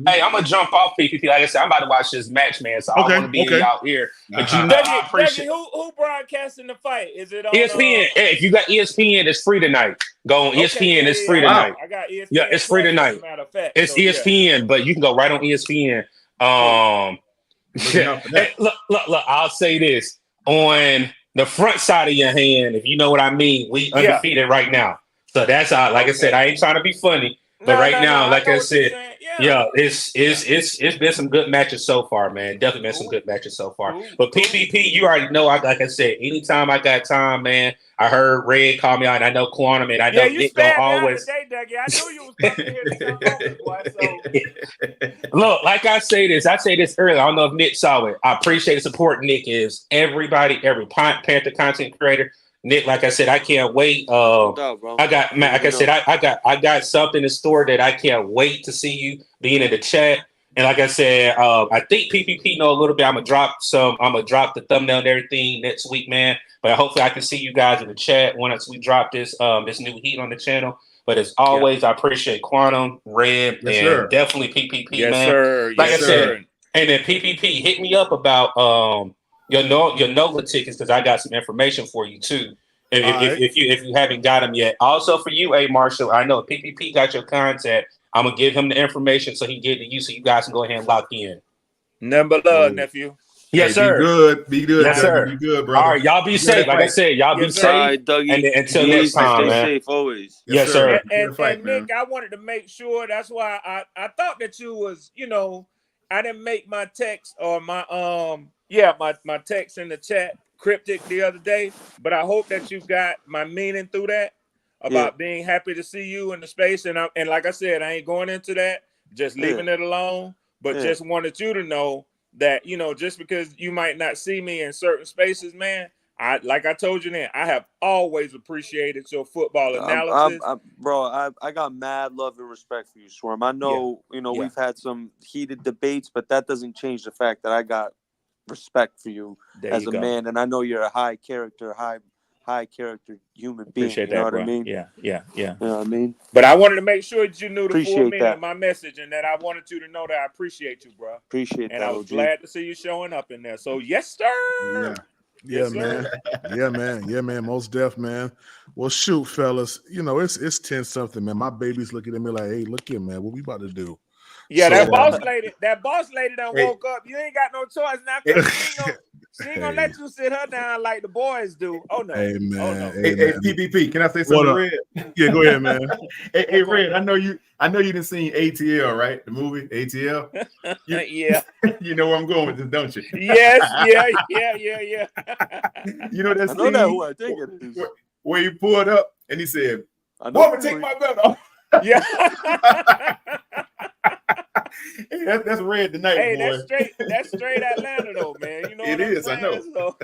I'm gonna jump off PPP. Like I said, I'm about to watch this match, man. So I want to be out here. But you know, I appreciate. Who broadcasting the fight? Is it on ESPN? Hey, if you got ESPN, it's free tonight. Go on ESPN. It's free tonight. I got ESPN. Yeah, it's free tonight. It's ESPN, but you can go right on ESPN. Hey, look. I'll say this on the front side of your hand, if you know what I mean, we undefeated right now. So that's how, like I said, I ain't trying to be funny, but now, like I said, it's been some good matches so far, man. Definitely been some good matches so far. But PPP, you already know, like I said, anytime I got time, man, I heard Red call me out, and I know Quantum, and I know Nick don't always. Today, Dougie. I knew you was coming here to come over, Look, like I say this earlier. I don't know if Nick saw it. I appreciate the support. Nick is everybody, every Panther content creator. Nick, like I said, I can't wait. I got, man, like I said, I got something in store that I can't wait to see you being in the chat. And like I said, I think PPP know a little bit. I'm gonna drop the thumbnail and everything next week, man. But hopefully I can see you guys in the chat once we drop this new heat on the channel. But as always, I appreciate Quantum, Red, and definitely PPP, man. Sir. Like I said, And then PPP, hit me up about your NOLA tickets because I got some information for you too. If you haven't got them yet. Also for you, Marshall, I know PPP got your contact. I'm gonna give him the information so he get to you so you guys can go ahead and lock in. Number love, nephew. Yes, Hey, sir. Be good, Yes, Dougie. sir. Be good, brother. All right, y'all be safe. Like I said, y'all be safe. All right, Dougie. And until Be next easy, time, stay man. safe always. Yes, sir. And Nick, I wanted to make sure. That's why I thought that you was, I didn't make my text or my my text in the chat cryptic the other day, but I hope that you got my meaning through that about being happy to see you in the space. And like I said, I ain't going into that, just leaving it alone, but just wanted you to know that, just because you might not see me in certain spaces, man, like I told you then, I have always appreciated your football analysis. I got mad love and respect for you, Swarm. I know, we've had some heated debates, but that doesn't change the fact that I got respect for you as a man, and I know you're a high character human being. Appreciate you know that, what bro. I mean? Yeah. You know what I mean? But I wanted to make sure that you knew the full meaning of my message, and that I wanted you to know that I appreciate you, bro. And I was glad to see you showing up in there. So yes, sir. Yeah, man. Yeah, man. Most deaf, man. Well, shoot, fellas. It's 10 something, man. My baby's looking at me like, hey, look here, man. What we about to do? Yeah, so, that boss lady done woke up. You ain't got no choice now. She ain't gonna let you sit her down like the boys do. Oh no. Hey, man. Oh, no. Hey, PPP, can I say something to Red? Yeah, go ahead, man. Hey, Red, I know you didn't see ATL, right? The movie ATL. Yeah. You know where I'm going with this, don't you? Yes. Yeah. You know that I know that who I think it is. Where he pulled up and he said, "I'm gonna take my belt off." Yeah. Hey, that's Red tonight, hey, boy. That's straight Atlanta though, man. You know what it is, I know. So.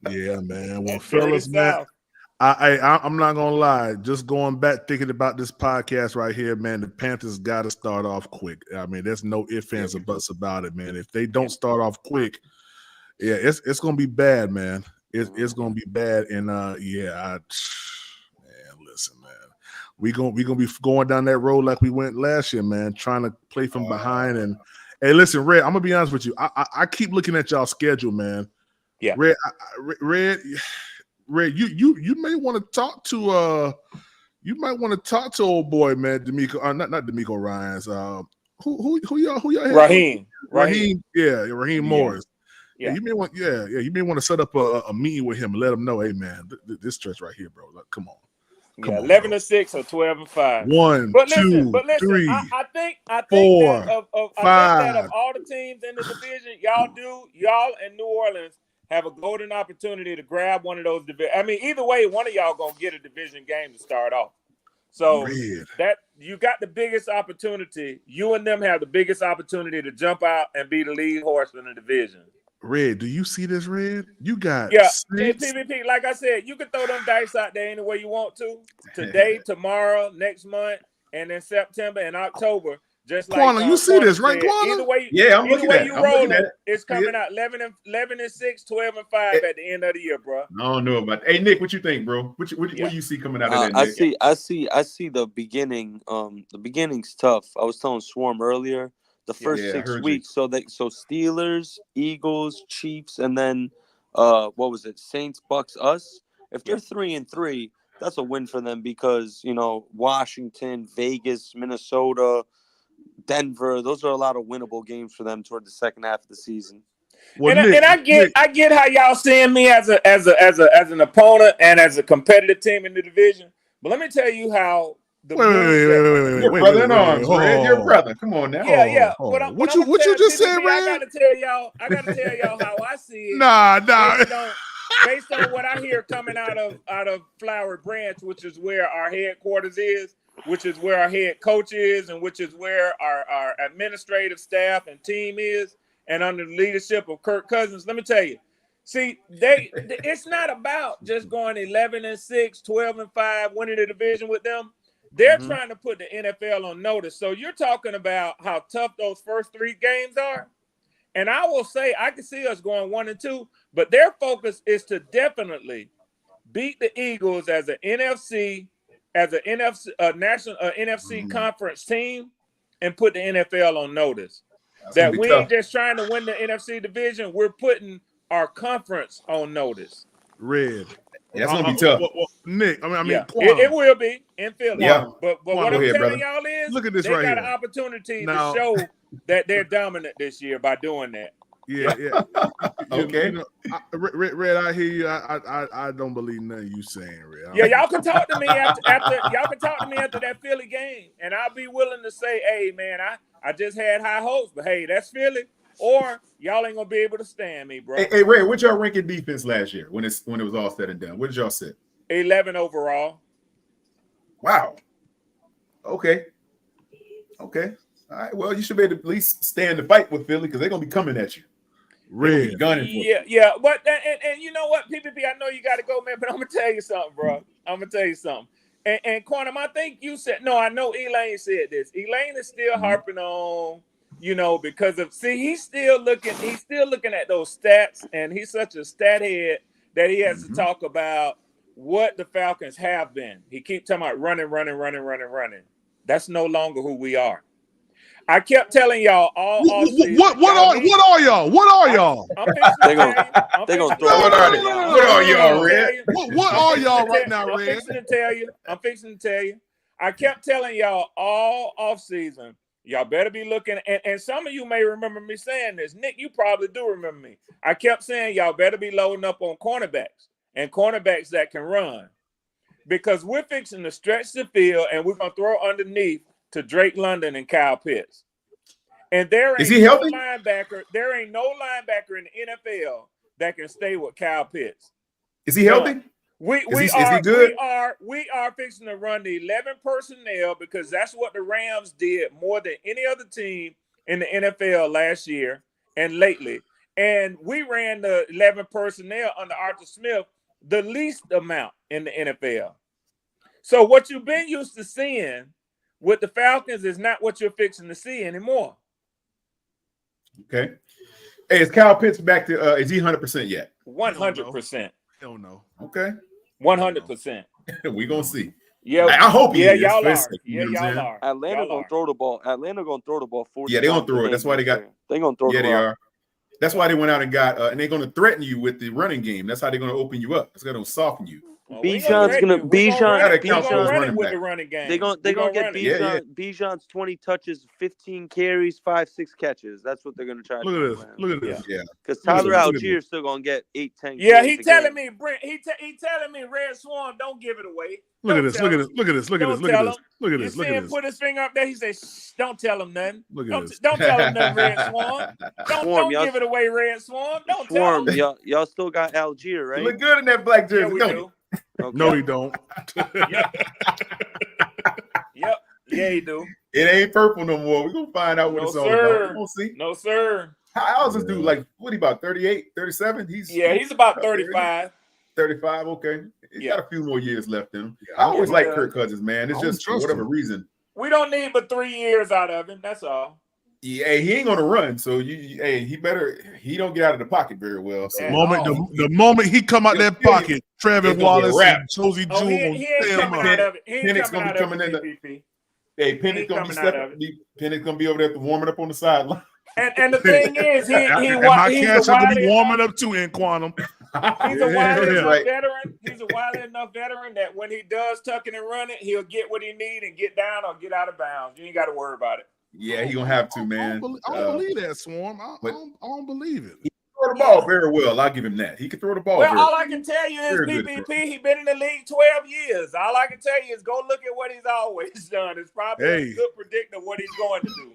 Yeah, man. Well, that's fellas, man. I'm not gonna lie. Just going back thinking about this podcast right here, man. The Panthers got to start off quick. I mean, there's no ifs, ands, or buts about it, man. If they don't start off quick, it's gonna be bad, man. It's gonna be bad, and man, listen, man. We gonna be going down that road like we went last year, man. Trying to play from behind, and hey, listen, Red. I'm gonna be honest with you. I keep looking at y'all schedule, man. Yeah, Red. You may want to talk to old boy, man, D'Amico. Not D'Amico Ryans. Who y'all had? Raheem. Yeah, Raheem Morris. Yeah, you may want to set up a meeting with him and let him know, hey man, this stretch right here, bro. Like, come on. 11-6 or 12-5. 1, but 2, listen, 3, I think 4, that of 5. I think that of all the teams in the division, y'all in New Orleans have a golden opportunity to grab one of those division. I mean, either way, one of y'all gonna get a division game to start off. So that you got the biggest opportunity. You and them have the biggest opportunity to jump out and be the lead horse in the division. Red, do you see this, Red? You got PvP. Like I said, you can throw them dice out there any way you want to. Today, tomorrow, next month, and in September and October. Just like Quana, you see this, right, Quana? Either way, I'm looking at it. It's coming out 11-6, 12-5 at the end of the year, bro. I don't know about. Hey, Nick, what you think, bro? What do you see coming out of that? Nick? I see the beginning. The beginning's tough. I was telling Swarm earlier. The first 6 weeks. So Steelers, Eagles, Chiefs, and then what was it? Saints, Bucks, us. If they're 3-3, that's a win for them because Washington, Vegas, Minnesota, Denver. Those are a lot of winnable games for them toward the second half of the season. Well, I get how y'all seeing me as an opponent and as a competitive team in the division. But let me tell you how. Wait. Your brother in arms, Red. Your brother. Come on now. Yeah. What you just said, Red? I gotta tell y'all how I see it. Nah. Based on what I hear coming out of Flowery Branch, which is where our headquarters is, which is where our head coach is, and which is where our administrative staff and team is, and under the leadership of Kirk Cousins. Let me tell you. See, it's not about just going 11-6, 12-5, winning the division with them. They're trying to put the NFL on notice. So you're talking about how tough those first 3 games are. And I will say, I can see us going 1-2, but their focus is to definitely beat the Eagles as an NFC national NFC conference team and put the NFL on notice. that be we tough. ain't just trying to win the NFC division. We're putting our conference on notice. Red. Yeah, that's gonna be tough. Nick, I mean, Yeah, Quantum. it will be in Philly. Yeah. But what Quantum. I'm Go ahead, telling brother. y'all is, Look at this they right got here. an opportunity Now- to show that they're dominant this year by doing that. Yeah. Okay. Red, I hear you. I don't believe nothing you saying, Red. Yeah, y'all can talk to me after y'all can talk to me after that Philly game, and I'll be willing to say, hey man, I just had high hopes, but hey, that's Philly. Or y'all ain't gonna be able to stand me, bro. Hey, Ray, what y'all ranking defense last year when it was all said and done? What did y'all say? 11 overall. Wow. Okay. All right. Well, you should be able to at least stand the fight with Philly because they're gonna be coming at you. Red. Gunning for you. Yeah. But and you know what, PPP, I know you got to go, man. But I'm gonna tell you something, bro. I'm gonna tell you something. And Quantum, I think you said no. I know Elaine said this. Elaine is still harping on. Because he's still looking at those stats, and he's such a stat head that he has to talk about what the Falcons have been. He keeps talking about running. That's no longer who we are. I kept telling y'all all offseason. What are y'all? What are y'all? I'm fixing to tell you. They gonna throw it on it. What are y'all, Red? What are y'all right now, I'm Red? fixing to tell you. I kept telling y'all all offseason. Y'all better be looking, and some of you may remember me saying this. Nick, you probably do remember me. I kept saying y'all better be loading up on cornerbacks and cornerbacks that can run, because we're fixing to stretch the field and we're gonna throw underneath to Drake London and Kyle Pitts. And there ain't no linebacker in the NFL that can stay with Kyle Pitts. Is he healthy? Is he good? We are fixing to run the 11 personnel because that's what the Rams did more than any other team in the NFL last year and lately. And we ran the 11 personnel under Arthur Smith the least amount in the NFL. So what you've been used to seeing with the Falcons is not what you're fixing to see anymore. Okay. Hey, is Kyle Pitts back to is he 100% yet? 100%. Don't know. Okay. 100%. We're gonna see. Yeah, I hope he is. y'all are. You know Y'all are. Atlanta gonna throw the ball. Atlanta gonna throw the ball 40 Yeah, they're gonna times throw a it. That's game why they this got. year. They're gonna throw Yeah, the they ball. are. That's why they went out and got, and they're going to threaten you with the running game. That's how they're going to open you up. It's going to soften you. Bijan's gonna run it with the running game. They're gonna get Bijan. Bijan's 20 touches, 15 carries, 5-6 catches. That's what they're gonna try. Look at this. Yeah. Because Tyler Algier is still gonna get 8-10. Yeah, he telling me, Brent. He telling me, Red Swarm, don't give it away. Look at this. You see him put his finger up there. He says, "Shh, don't tell him nothing. Don't tell him nothing, Red Swarm. Don't give it away, Red Swarm. Don't tell him." Y'all still got Algier, right? You look good in that black jersey. Yeah, we do. Okay. No, he don't. Yep. Yeah, he do. It ain't purple no more. We're gonna find out what it's all about. We're gonna see. No, sir. How old is this dude? Like, what he about 38, 37? He's about 35. 35, okay. He's got a few more years left in him. I always like Kirk Cousins, man. It's just for whatever reason. We don't need but 3 years out of him. That's all. Yeah, he ain't gonna run, so he don't get out of the pocket very well. So the moment he come out that pocket, Travis Wallace and Josie Jewell he ain't coming out of it. He ain't Pennick's coming out of it. PPP. Hey, Pennick's gonna be over there warming up on the sideline. And the thing is, my cats are gonna be warming up too in Quantum. He's a wily enough veteran. He's a wily enough veteran that when he does tuck it and run it, he'll get what he need and get down or get out of bounds. You ain't got to worry about it. Yeah, he gonna have to, man. I don't believe that, Swarm. I don't believe it. He can throw the ball very well. I'll give him that. He can throw the ball. Well, all I can tell you is PPP. He's been in the league 12 years. All I can tell you is go look at what he's always done. It's probably a good predictor of what he's going to do.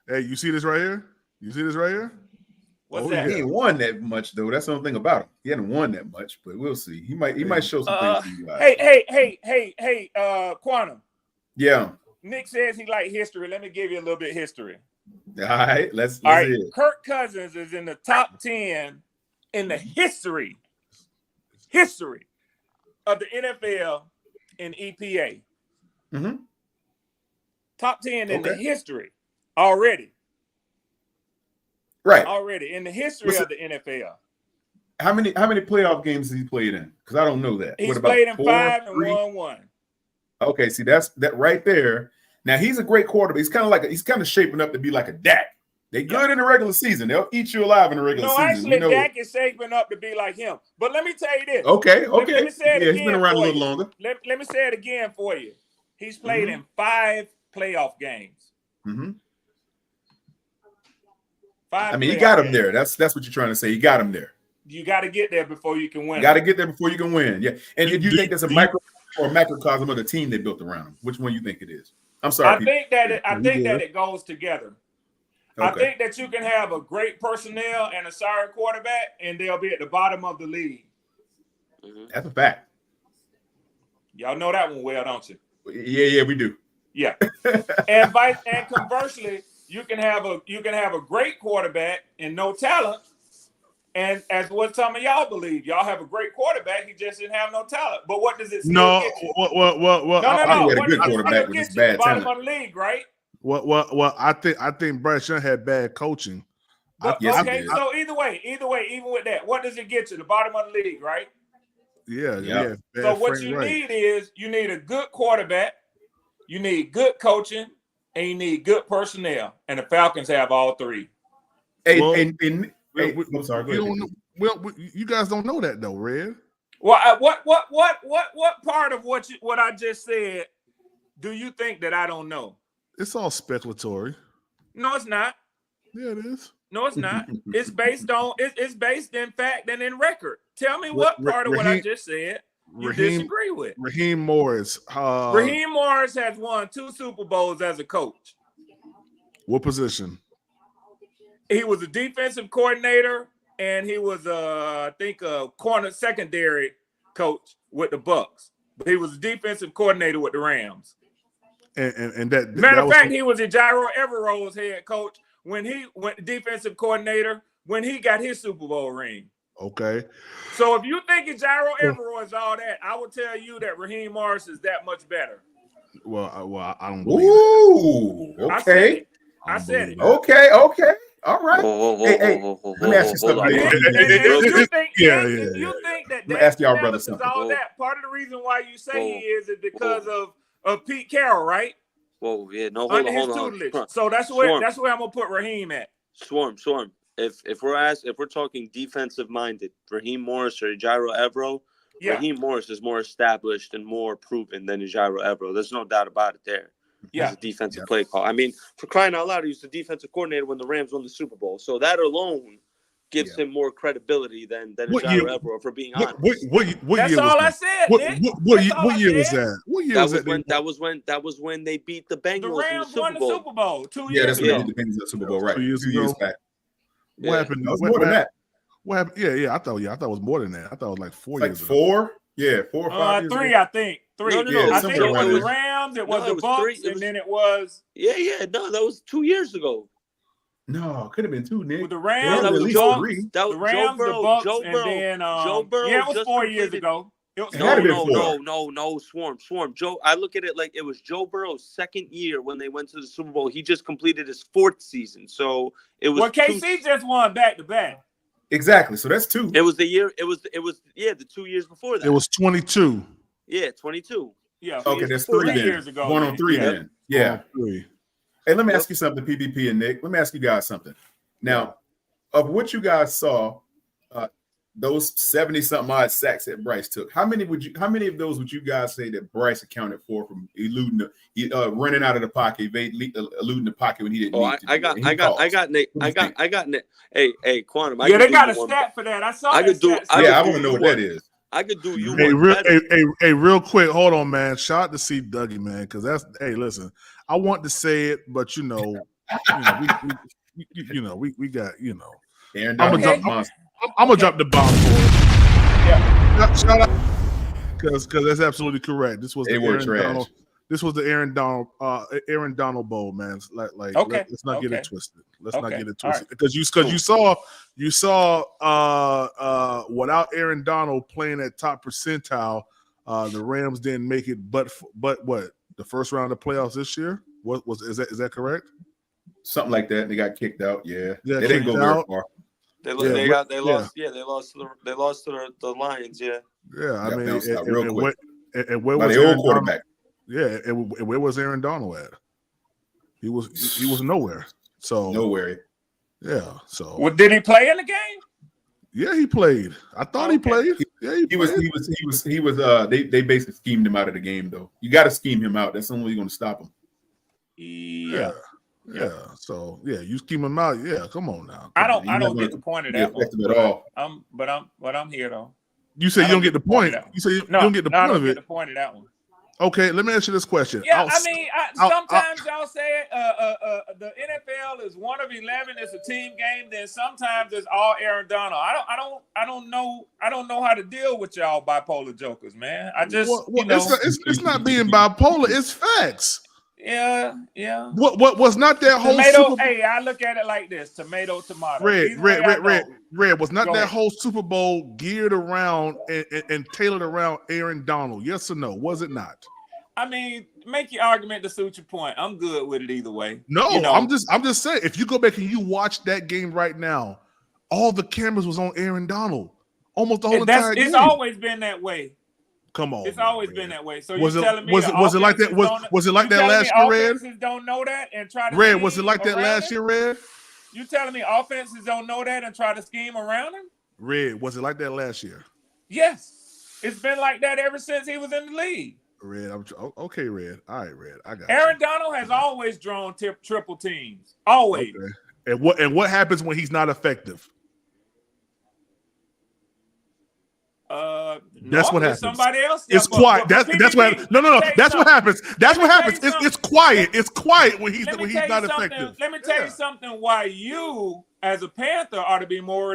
Hey, you see this right here? What's that? He ain't won that much though. That's the only thing about him. He hasn't won that much, but we'll see. He might show some things to you guys. Hey, Quantum. Yeah. Nick says he like history. Let me give you a little bit of history. All right, let's hear it. Kirk Cousins is in the top 10 in the history of the NFL in EPA. Mm-hmm. Top 10 in the history already. Right. Already in the history of the NFL. How many playoff games has he played in? Because I don't know that. He's played in 5 and won 1. Okay, see that right there. Now he's a great quarterback. He's kind of shaping up to be like a Dak. They good in the regular season. They'll eat you alive in the regular No, season. actually, Dak is shaping up to be like him. But let me tell you this. Okay. Let me say it again. He's been around a little longer. Let me say it again for you. He's played in 5 playoff games. Mm-hmm. 5. I mean, he got him there. That's what you're trying to say. He got him there. You got to get there before you can win. Got to get there before you can win. Yeah. And if you think that's a micro or a macrocosm of the team they built around him, which one you think it is? I'm sorry. I think that it goes together. Okay. I think that you can have a great personnel and a sorry quarterback, and they'll be at the bottom of the league. That's a fact. Y'all know that one well, don't you? Yeah, we do. Yeah. and conversely, you can have a great quarterback and no talent. And as what some of y'all believe, y'all have a great quarterback, he just didn't have no talent. But what does it still get you? What? No. I had a good quarterback with his bad bottom talent. of the league, right? Well, I think Bryce Young had bad coaching. But, yes, okay, so either way, even with that, what does it get you? The bottom of the league, right? Yeah. So what you need is you need a good quarterback, you need good coaching, and you need good personnel. And the Falcons have all 3. I'm sorry. You guys don't know that though, Red. Well, what part of what I just said do you think that I don't know? It's all speculatory. No, it's not. Yeah, it is. No, it's not. It's based in fact and in record. Tell me what part of what I just said you disagree with. Raheem Morris. Raheem Morris has won 2 Super Bowls as a coach. What position? He was a defensive coordinator, and he was, I think, a corner secondary coach with the Bucks. But he was a defensive coordinator with the Rams. And that matter of fact, he was a Gyro Evero's head coach when he went defensive coordinator when he got his Super Bowl ring. Okay. So if you think Gyro Evero is all that, I will tell you that Raheem Morris is that much better. Well, I don't believe Ooh, it. okay. I said it. Okay. All right. Let me ask you something. If you think that let me ask y'all brothers is something. all that, part of the reason why you say he is because of Pete Carroll, right? Whoa, yeah, no, Under his hold tutelage. on. So that's where I'm gonna put Raheem at. Swarm. If we're talking defensive minded, Raheem Morris or Gyro Evero, Raheem Morris is more established and more proven than Gyro Evero. There's no doubt about it there. Yeah, as a defensive play call. I mean, for crying out loud, he was the defensive coordinator when the Rams won the Super Bowl. So that alone gives him more credibility than Gyro Evero, for being honest. What that's year all was I said. What year was that? What year was that? That was when they beat the Bengals. The Rams in the won the Super Bowl 2 Yeah, years that's when ago. they beat the Bengals in the Super Bowl, right? 2 years ago. Back. What happened? That was more than that. What happened? Yeah. I thought it was more than that. I thought it was like 4 Like years ago. 4? Yeah, 4 or 5 years 3, ago. I think. 3. No. I think it was around the there. Rams, it was No, the it was Bucks, 3. and then it was No, that was 2 years ago. No, could have been 2, Nick. with the It Rams, was the at least Bucks, 3. That the was Rams, the Bucks, and then Joe Burrow. yeah, it was just 4 years completed- ago. It was It had to be 4. No, Swarm. Joe, I look at it like it was Joe Burrow's second year when they went to the Super Bowl. He just completed his 4th season, so it was. Well, KC just won back to back. Exactly. So that's 2. It was the year. It was the 2 years before that. It was 22. Yeah, 22. Yeah. Okay, that's 3 3 then. years ago. 1 on 3 then. Yeah. 3. Hey, let me ask you something, PvP and Nick. Let me ask you guys something. Now, of what you guys saw, those 70-something odd sacks that Bryce took, how many of those would you guys say that Bryce accounted for from eluding running out of the pocket, eluding the pocket when he didn't need to? I got Nick. Hey, Quantum. Yeah, they got a stat for that. I saw that stat. I want to know what that is. I could do you real quick. Hold on, man. Shout out to C Dougie, man, because that's listen. I want to say it, but we got Aaron I'm gonna drop the bomb for it. Yeah, shout out because that's absolutely correct. This was the Aaron Donald Bowl, man. Let's not get it twisted. Let's not get it twisted because you saw without Aaron Donald playing at top percentile, the Rams didn't make it. But what, the first round of playoffs this year? Is that correct? Something like that. They got kicked out. Yeah, they didn't go very far. They lost to the Lions. Yeah. Yeah, I mean, real quick. Where was the old quarterback? Yeah, and where was Aaron Donald at? He was nowhere. So nowhere. Yeah. So. Well, did he play in the game? Yeah, he played. I thought he played. Yeah, he was. They basically schemed him out of the game, though. You got to scheme him out. That's the only way you're going to stop him. Yeah. So you scheme him out. Yeah, come on now. I don't get the point of that one. At all. But I'm here though. You say you don't get the point. You say you don't get the point of it. Get the point of that one. Okay, let me ask you this question. Yeah, sometimes y'all say the NFL is 1 of 11. It's a team game. Then sometimes it's all Aaron Donald. I don't know how to deal with y'all bipolar jokers, man. I just it's not being bipolar. It's facts. Yeah. What was not that whole tomato? Hey, I look at it like this: tomato. Red. Was not that whole Super Bowl geared around and tailored around Aaron Donald? Yes or no? Was it not? I mean, make your argument to suit your point. I'm good with it either way. No, I'm just saying. If you go back and you watch that game right now, all the cameras was on Aaron Donald almost the whole entire game. It's always been that way. Come on, it's always been that way. So was you're telling me was it like that? Was it like that last year, Red? Offenses don't know that and try to Red. Was it like that last year, Red? You telling me offenses don't know that and try to scheme around him? Red. Was it like that last year? Yes, it's been like that ever since he was in the league. Red. Okay, Red. All right, Red. I got Aaron Donald has always drawn triple teams. Always. Okay. And what happens when he's not effective? That's what happens. Somebody else. It's quiet. That's what. No. That's what happens. That's what happens. It's quiet. It's quiet when he's not effective. Let me tell you something. Why you, as a Panther, ought to be more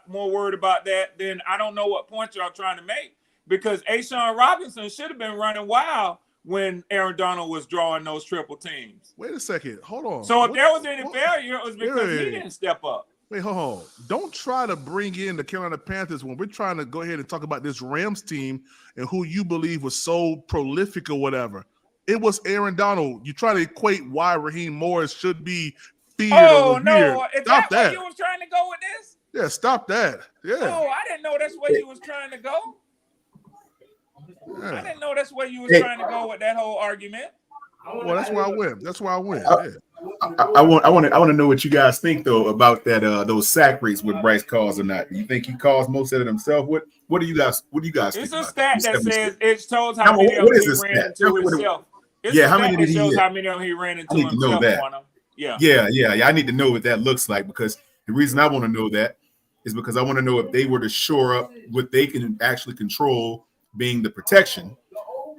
worried about that than I don't know what point y'all trying to make. Because Ashawn Robinson should have been running wild when Aaron Donald was drawing those triple teams. Wait a second. Hold on. So if there was any failure, it was because he didn't step up. Wait, hold on. Don't try to bring in the Carolina Panthers when we're trying to go ahead and talk about this Rams team and who you believe was so prolific or whatever. It was Aaron Donald. You try to equate why Raheem Morris should be feared over no. Here. Is stop that where you was trying to go with this? Yeah, stop that. Yeah. Oh, I didn't know that's where you was trying to go. Yeah. I didn't know that's where you was trying to go with that whole argument. Well, that's where I went. I want to know what you guys think though about that those sack rates with Bryce calls or not. You think he calls most of it himself? What do you guys think? It's a stat that says it shows how many of them he ran into himself. How many did he hit? How many of them he ran into himself? Know that. Yeah. I need to know what that looks like because the reason I want to know that is because I want to know if they were to shore up what they can actually control, being the protection.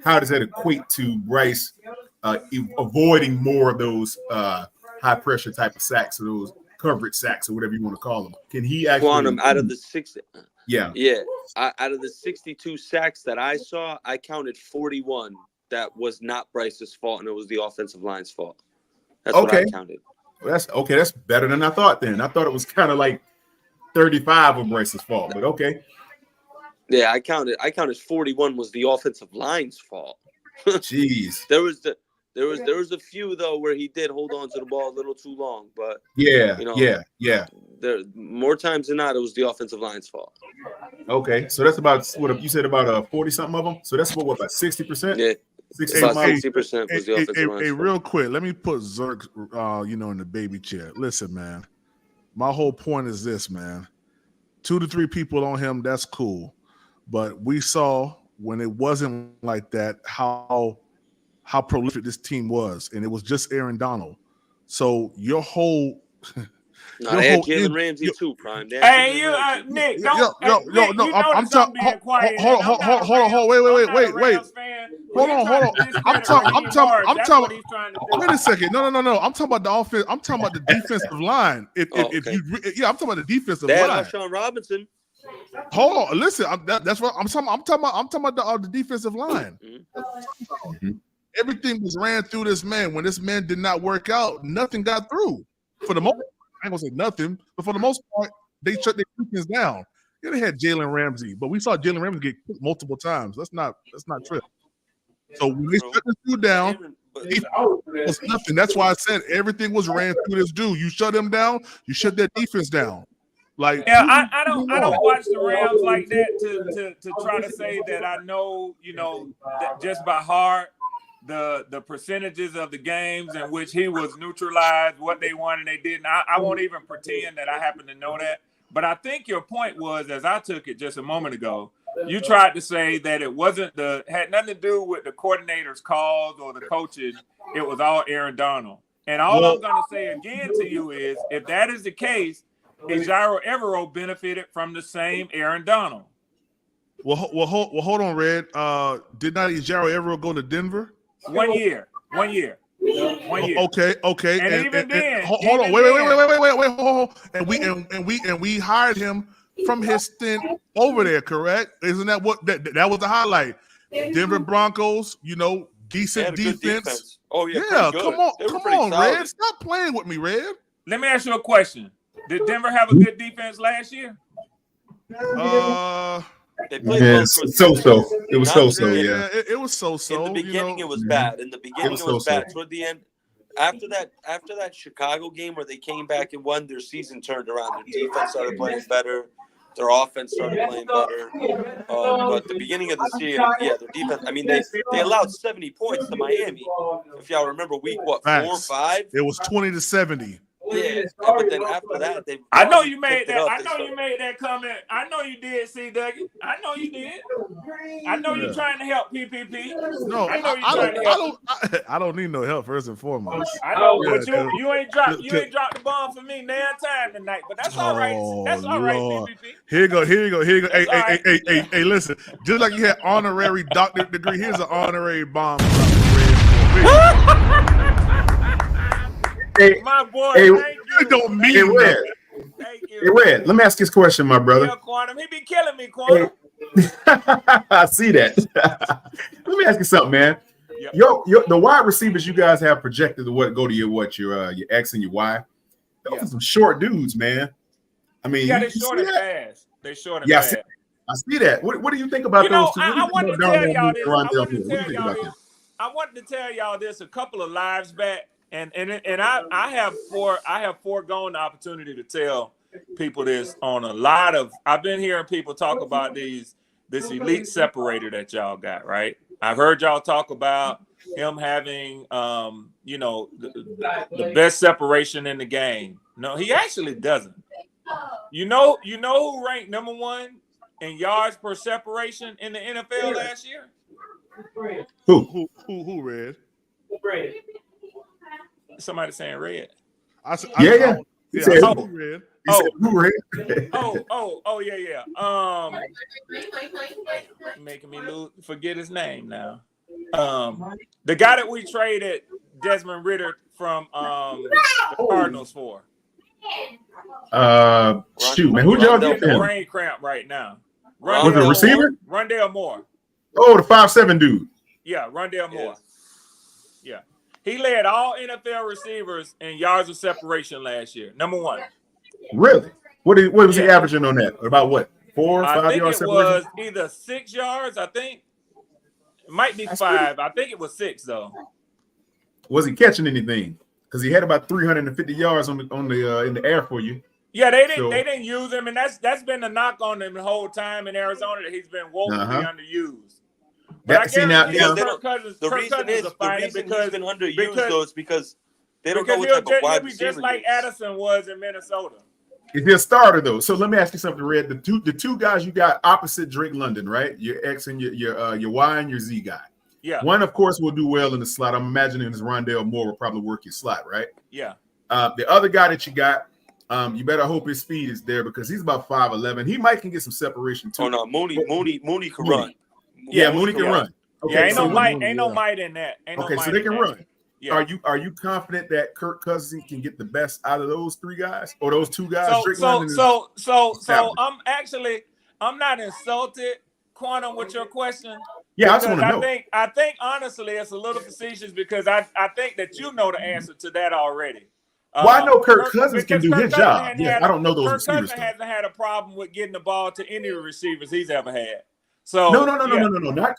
How does that equate to Bryce avoiding more of those high pressure type of sacks or those coverage sacks or whatever you want to call them? Can he actually quantum out of the 60? Yeah. Out of the 62 sacks that I saw, I counted 41 that was not Bryce's fault and it was the offensive line's fault. That's what I counted. Well, that's better than I thought. Then I thought it was kind of like 35 of Bryce's fault, but okay. Yeah, I counted 41 was the offensive line's fault. Jeez. There was a few though where he did hold on to the ball a little too long, but yeah. There more times than not it was the offensive line's fault. Okay, so that's about what you said about 40 something of them. So that's about 60%. Yeah, 60% was the offensive line's fault. Real quick, let me put Zerk, in the baby chair. Listen, man, my whole point is this, man. 2 to 3 people on him, that's cool. But we saw when it wasn't like that how prolific this team was, and it was just Aaron Donald. So your whole they had Jalen Ramsey too, Prime. Hey, Nick, don't. I'm talking. Hold on. Wait. Hold on. I'm talking. Wait a second. No. I'm talking about the offense. I'm talking about the defensive line. I'm talking about the defensive line. Sean Robinson. Hold on, listen. That's what I'm talking. I'm talking about the defensive line. Mm-hmm. Everything was ran through this man. When this man did not work out, nothing got through. For the most, I ain't gonna say nothing, but for the most part, they shut their defense down. Yeah, they had Jalen Ramsey, but we saw Jalen Ramsey get kicked multiple times. That's not true. So when they shut this dude down, it was nothing. That's why I said everything was ran through this dude. You shut him down, you shut their defense down. Like, I don't watch the Rams like that to try to say that I know, that just by heart. the percentages of the games in which he was neutralized, what they won and they didn't. I won't even pretend that I happen to know that. But I think your point was, as I took it just a moment ago, you tried to say that it had nothing to do with the coordinator's calls or the coaches. It was all Aaron Donald. And all I'm going to say again to you is, if that is the case, is Jairo Evero benefited from the same Aaron Donald? Well, hold on, Red. Did not Jairo Evero go to Denver? 1 year. 1 year. 1 year. Okay. And even then, hold on. Wait. Hold on. And we hired him from his stint over there, correct? Isn't that what that was the highlight? Denver Broncos, decent defense. Oh yeah, come on, solid. Red. Stop playing with me, Red. Let me ask you a question. Did Denver have a good defense last year? They played so-so. It was so-so, yeah. It was so-so. In the beginning, it was bad. In the beginning, it was bad. Toward the end, after that Chicago game where they came back and won, their season turned around. Their defense started playing better. Their offense started playing better. But the beginning of the year, their defense. I mean, they allowed 70 points to Miami. If y'all remember, week 4 or 5? It was 20-70. Yeah, but then after that, they. I know you made that. I know you made that comment. I know you did, C. Dougie. I know you did. I know you're trying to help PPP. No, I don't need no help first and foremost. I know, but you ain't dropped the bomb for me now time tonight. But that's all right. That's all right, PPP. Here you go. Hey, listen. Just like you had honorary doctorate degree, here's an honorary bomb. Hey, my boy, thank you. It don't mean Red. Thank you. Hey, Red, let me ask you this question, my brother. Yeah, Quantum. He be killing me, Quantum. I see that. Let me ask you something, man. Yep. The wide receivers you guys have projected to go to your X and your Y. Those are some short dudes, man. I mean, they're short and fast. They're short and fast. I see that. What do you think about those two? I wanted to tell y'all this. I wanted to tell y'all this a couple of lives back. And I have foregone the opportunity to tell people this on a lot of. I've been hearing people talk about this elite separator that y'all got, right? I've heard y'all talk about him having the best separation in the game. No, he actually doesn't. You know who ranked number 1 in yards per separation in the NFL last year? Who, Red? Somebody saying Red. Yeah. He said Red. Who, Red? Yeah. Making me forget his name now. The guy that we traded Desmond Ridder from the Cardinals for. Shoot, man. Who y'all get him? Brain cramp right now. Was it a receiver? Rondale Moore. Oh, the 5'7" dude. Yeah, Rondale Moore. Yeah. He led all NFL receivers in yards of separation last year. Number 1. Really? What was he averaging on that? About what? 4 or 5 yards separation? I think it was either 6 yards, I think. It might be 5. I think it was 6, though. Was he catching anything? Because he had about 350 yards on the in the air for you. Yeah, they didn't use him, and that's been the knock on him the whole time in Arizona, that he's been woefully underused. But the reason he's been underused though is because they don't know what type of wide receiver just like Addison was in Minnesota. Is he a starter though? So let me ask you something, Red. The two guys you got opposite Drake London, right? Your X and your Y and your Z guy. Yeah. One, of course, will do well in the slot. I'm imagining this Rondale Moore will probably work your slot, right? Yeah. The other guy that you got, you better hope his speed is there because he's about 5'11". He might can get some separation too. Oh no, Mooney can run. Yeah, Mooney can run. Okay, ain't no might in that. So they can run. Yeah. Are you confident that Kirk Cousins can get the best out of those 3 guys or those 2 guys? So I'm not insulted, Quantum, with your question. Yeah, I just want to know. I think honestly it's a little facetious because I think that you know the answer to that already. Well, I know Kirk Cousins can do his job. Yeah, I don't know those receivers. Kirk Cousins hasn't had a problem with getting the ball to any of the receivers he's ever had. So no, not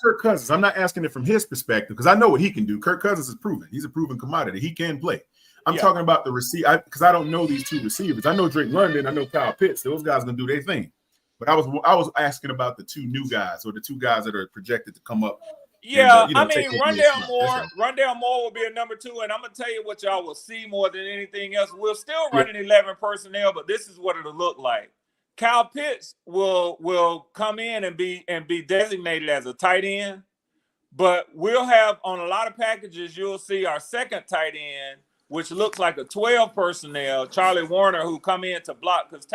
Kirk Cousins. I'm not asking it from his perspective because I know what he can do. Kirk Cousins is proven. He's a proven commodity. He can play. I'm talking about the receiver because I don't know these 2 receivers. I know Drake London. I know Kyle Pitts. Those guys are gonna do their thing. But I was asking about the 2 new guys or the 2 guys that are projected to come up Yeah, and, I take mean, over your spot. Rondale Moore will be a number 2, and I'm gonna tell you what y'all will see more than anything else. We're still running 11 personnel, but this is what it'll look like. Kyle Pitts will come in and be designated as a tight end, but we'll have on a lot of packages. You'll see our second tight end, which looks like a 12 personnel, Charlie Warner, who come in to block because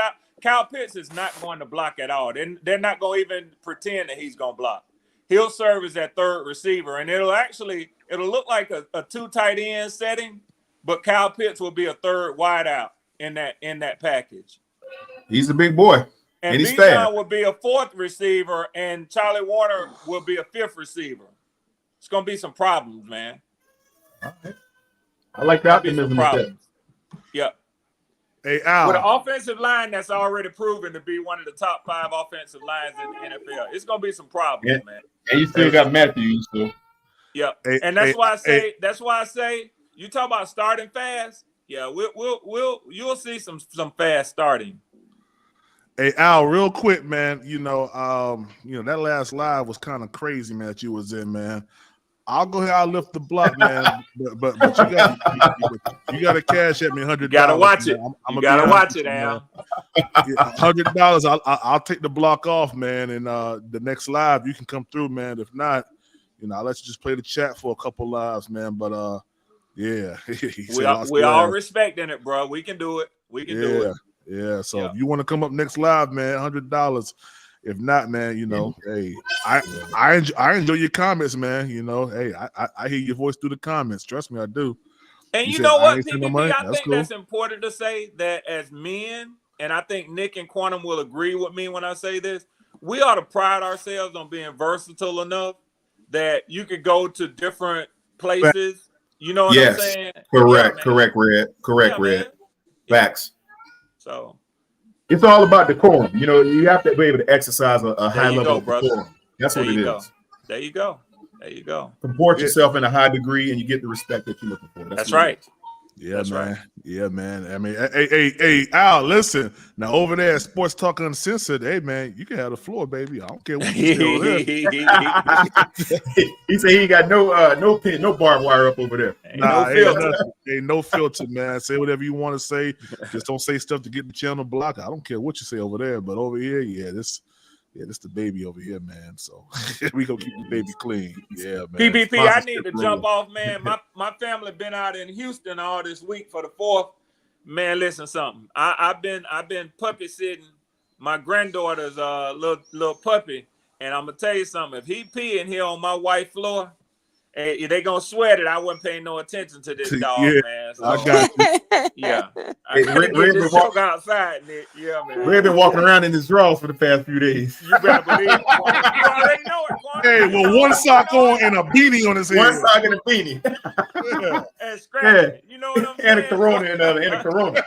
Kyle Pitts is not going to block at all. They're not going to even pretend that he's going to block. He'll serve as that third receiver, and it'll look like a 2 tight end setting, but Kyle Pitts will be a third wideout in that package. He's a big boy, and he's fast. Bijan will be a 4th receiver, and Charlie Warner will be a 5th receiver. It's gonna be some problems, man. All right. I like the optimism. Yep. Hey, Al. With an offensive line that's already proven to be one of the top 5 offensive lines in the NFL, it's gonna be some problems, man. And you still got Matthews, so. Yep. Hey, and that's why I say you talk about starting fast. Yeah, you'll see some fast starting. Hey, Al, real quick, man. That last live was kind of crazy, man. That you was in, man. I'll go ahead. I'll lift the block, man. but you got to cash at me $100. You gotta watch it. You gotta watch it, Al. $100. I'll take the block off, man. And the next live you can come through, man. If not, I'll let you just play the chat for a couple lives, man. But yeah, we all respecting it, bro. We can do it. We can do it. Yeah. So if you want to come up next live, man, $100. If not, man, hey, I enjoy your comments, man. Hey, I hear your voice through the comments. Trust me, I do. And you know what, PPP, I think that's important to say that as men, and I think Nick and Quantum will agree with me when I say this, we ought to pride ourselves on being versatile enough that you could go to different places. You know what I'm saying? Correct, Red. Facts. So it's all about decorum. You have to be able to exercise a high level of decorum. That's what it is. There you go. Comport yourself in a high degree, and you get the respect that you're looking for. That's right. Yeah, that's man. Right. Yeah, man. I mean, hey, Al, listen. Now over there at Sports Talk Uncensored, hey, man, you can have the floor, baby. I don't care what you say. He said he got no barbed wire up over there. Ain't no filter, man. Say whatever you want to say. Just don't say stuff to get the channel blocked. I don't care what you say over there, but over here, this the baby over here, man. So we gonna keep the baby clean. Yeah, man. PPP, I need to jump off, man. My family been out in Houston all this week for the 4th. Man, listen something. I've been puppy sitting my granddaughter's little puppy, and I'm gonna tell you something. If he pee in here on my white floor, hey, they gonna sweat it. I wasn't paying no attention to this dog, man. So, I got you. Yeah, I gotta get this joke outside, Nick. Yeah, man. We've been walking around in his drawers for the past few days. You better believe it. You already know it, Quan. Hey, well, one sock on and a beanie on his head. One sock and a beanie. Yeah. And scratching. You know what I'm saying? And a Corona and a Corona.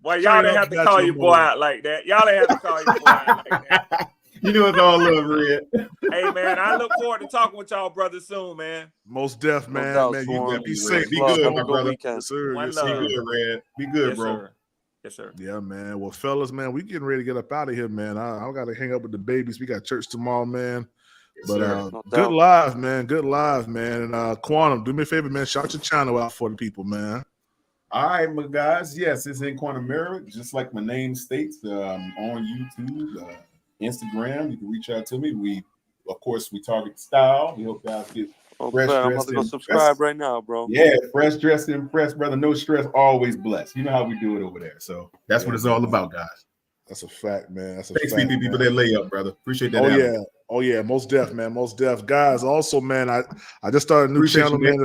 Well, y'all didn't have to call your boy out like that. Y'all didn't have to call your boy out like that. You know it's all love, Red. Hey, man, I look forward to talking with y'all brothers soon, man. Most deaf, man. You be safe. Be good, my brother. Yes, sir. Be good, Red. Be good, bro. Sir. Yes, sir. Yeah, man. Well, fellas, man, we getting ready to get up out of here, man. I got to hang up with the babies. We got church tomorrow, man. But good live, man. Good live, man. And Quantum, do me a favor, man. Shout your channel out for the people, man. All right, my guys. Yes, it's in Quantum Mirror, just like my name states. On YouTube, Instagram, you can reach out to me. We target style. We hope guys get fresh I'm about to go subscribe right now, bro. Yeah, fresh dressed and impressed, brother. No stress, always blessed. You know how we do it over there. So that's what it's all about, guys. That's a fact, man. Thanks, PPP, for that layup, brother. Appreciate that. Oh yeah, most deaf, man. Most deaf. Guys, also, man, I just started a new channel, man.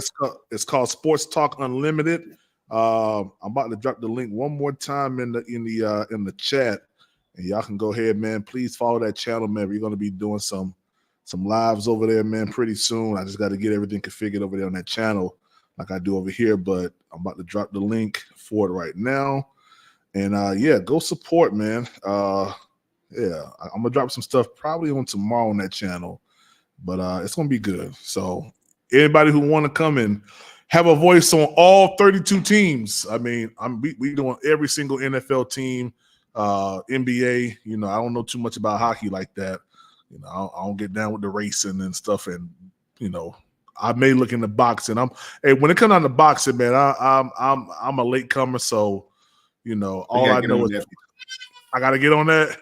It's called Sports Talk Unlimited. I'm about to drop the link one more time in the chat. And y'all can go ahead, man. Please follow that channel, man. We're going to be doing some lives over there, man, pretty soon. I just got to get everything configured over there on that channel like I do over here. But I'm about to drop the link for it right now. And, go support, man. I'm going to drop some stuff probably on tomorrow on that channel. But it's going to be good. So anybody who want to come and have a voice on all 32 teams, I mean, we doing every single NFL team. NBA, I don't know too much about hockey like that, You know, I don't get down with the racing and stuff. And you know, I may look into boxing. When it comes down to boxing, man, I'm a late comer, so you know, all I know is I got to get on that.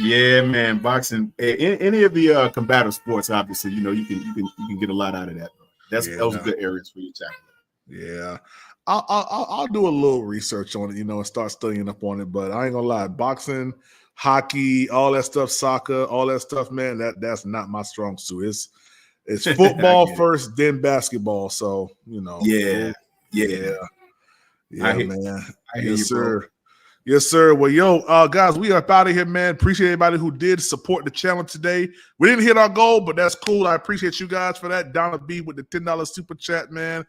Yeah, man, boxing. Any of the combative sports, obviously, you know, you can get a lot out of that. Those are good areas for you to tackle. Yeah, I'll do a little research on it, you know, and start studying up on it. But I ain't gonna lie, boxing, hockey, all that stuff, soccer, all that stuff, man, that's not my strong suit. It's football first, then basketball. So you know, yeah, man. I hear you, sir. Bro. Yes, sir. Well, guys, we are up out of here, man. Appreciate everybody who did support the channel today. We didn't hit our goal, but that's cool. I appreciate you guys for that. Donna B with the $10 super chat, man.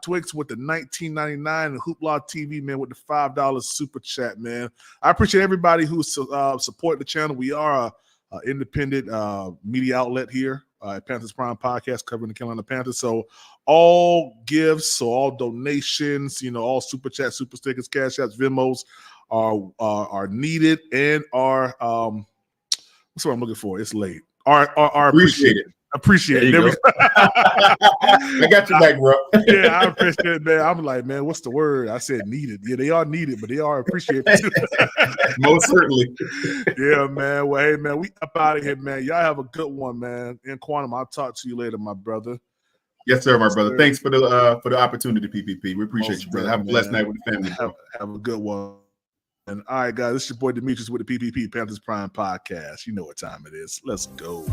Twix with the $19.99 and Hoopla TV, man, with the $5 super chat, man. I appreciate everybody who supported the channel. We are an independent media outlet here at Panthers Prime Podcast covering the Carolina Panthers. So all gifts, so all donations, you know, all super chats, super stickers, cash apps, Venmos are needed and are what's what I'm looking for? It's late. Are appreciated. Appreciate it. There you go. I got your back, bro. Yeah, I appreciate it, man. I'm like, man, what's the word? I said needed. Yeah, they are needed, but they are appreciated too. Most certainly. Yeah, man. Well, hey, man, we up out of here, man. Y'all have a good one, man. In Quantum, I'll talk to you later, my brother. Yes, sir, my brother. Thanks for the opportunity, PPP. We appreciate you, brother. Have a blessed night with the family, bro. Have a good one. And all right, guys, this is your boy Demetrius with the PPP Panthers Prime Podcast. You know what time it is. Let's go.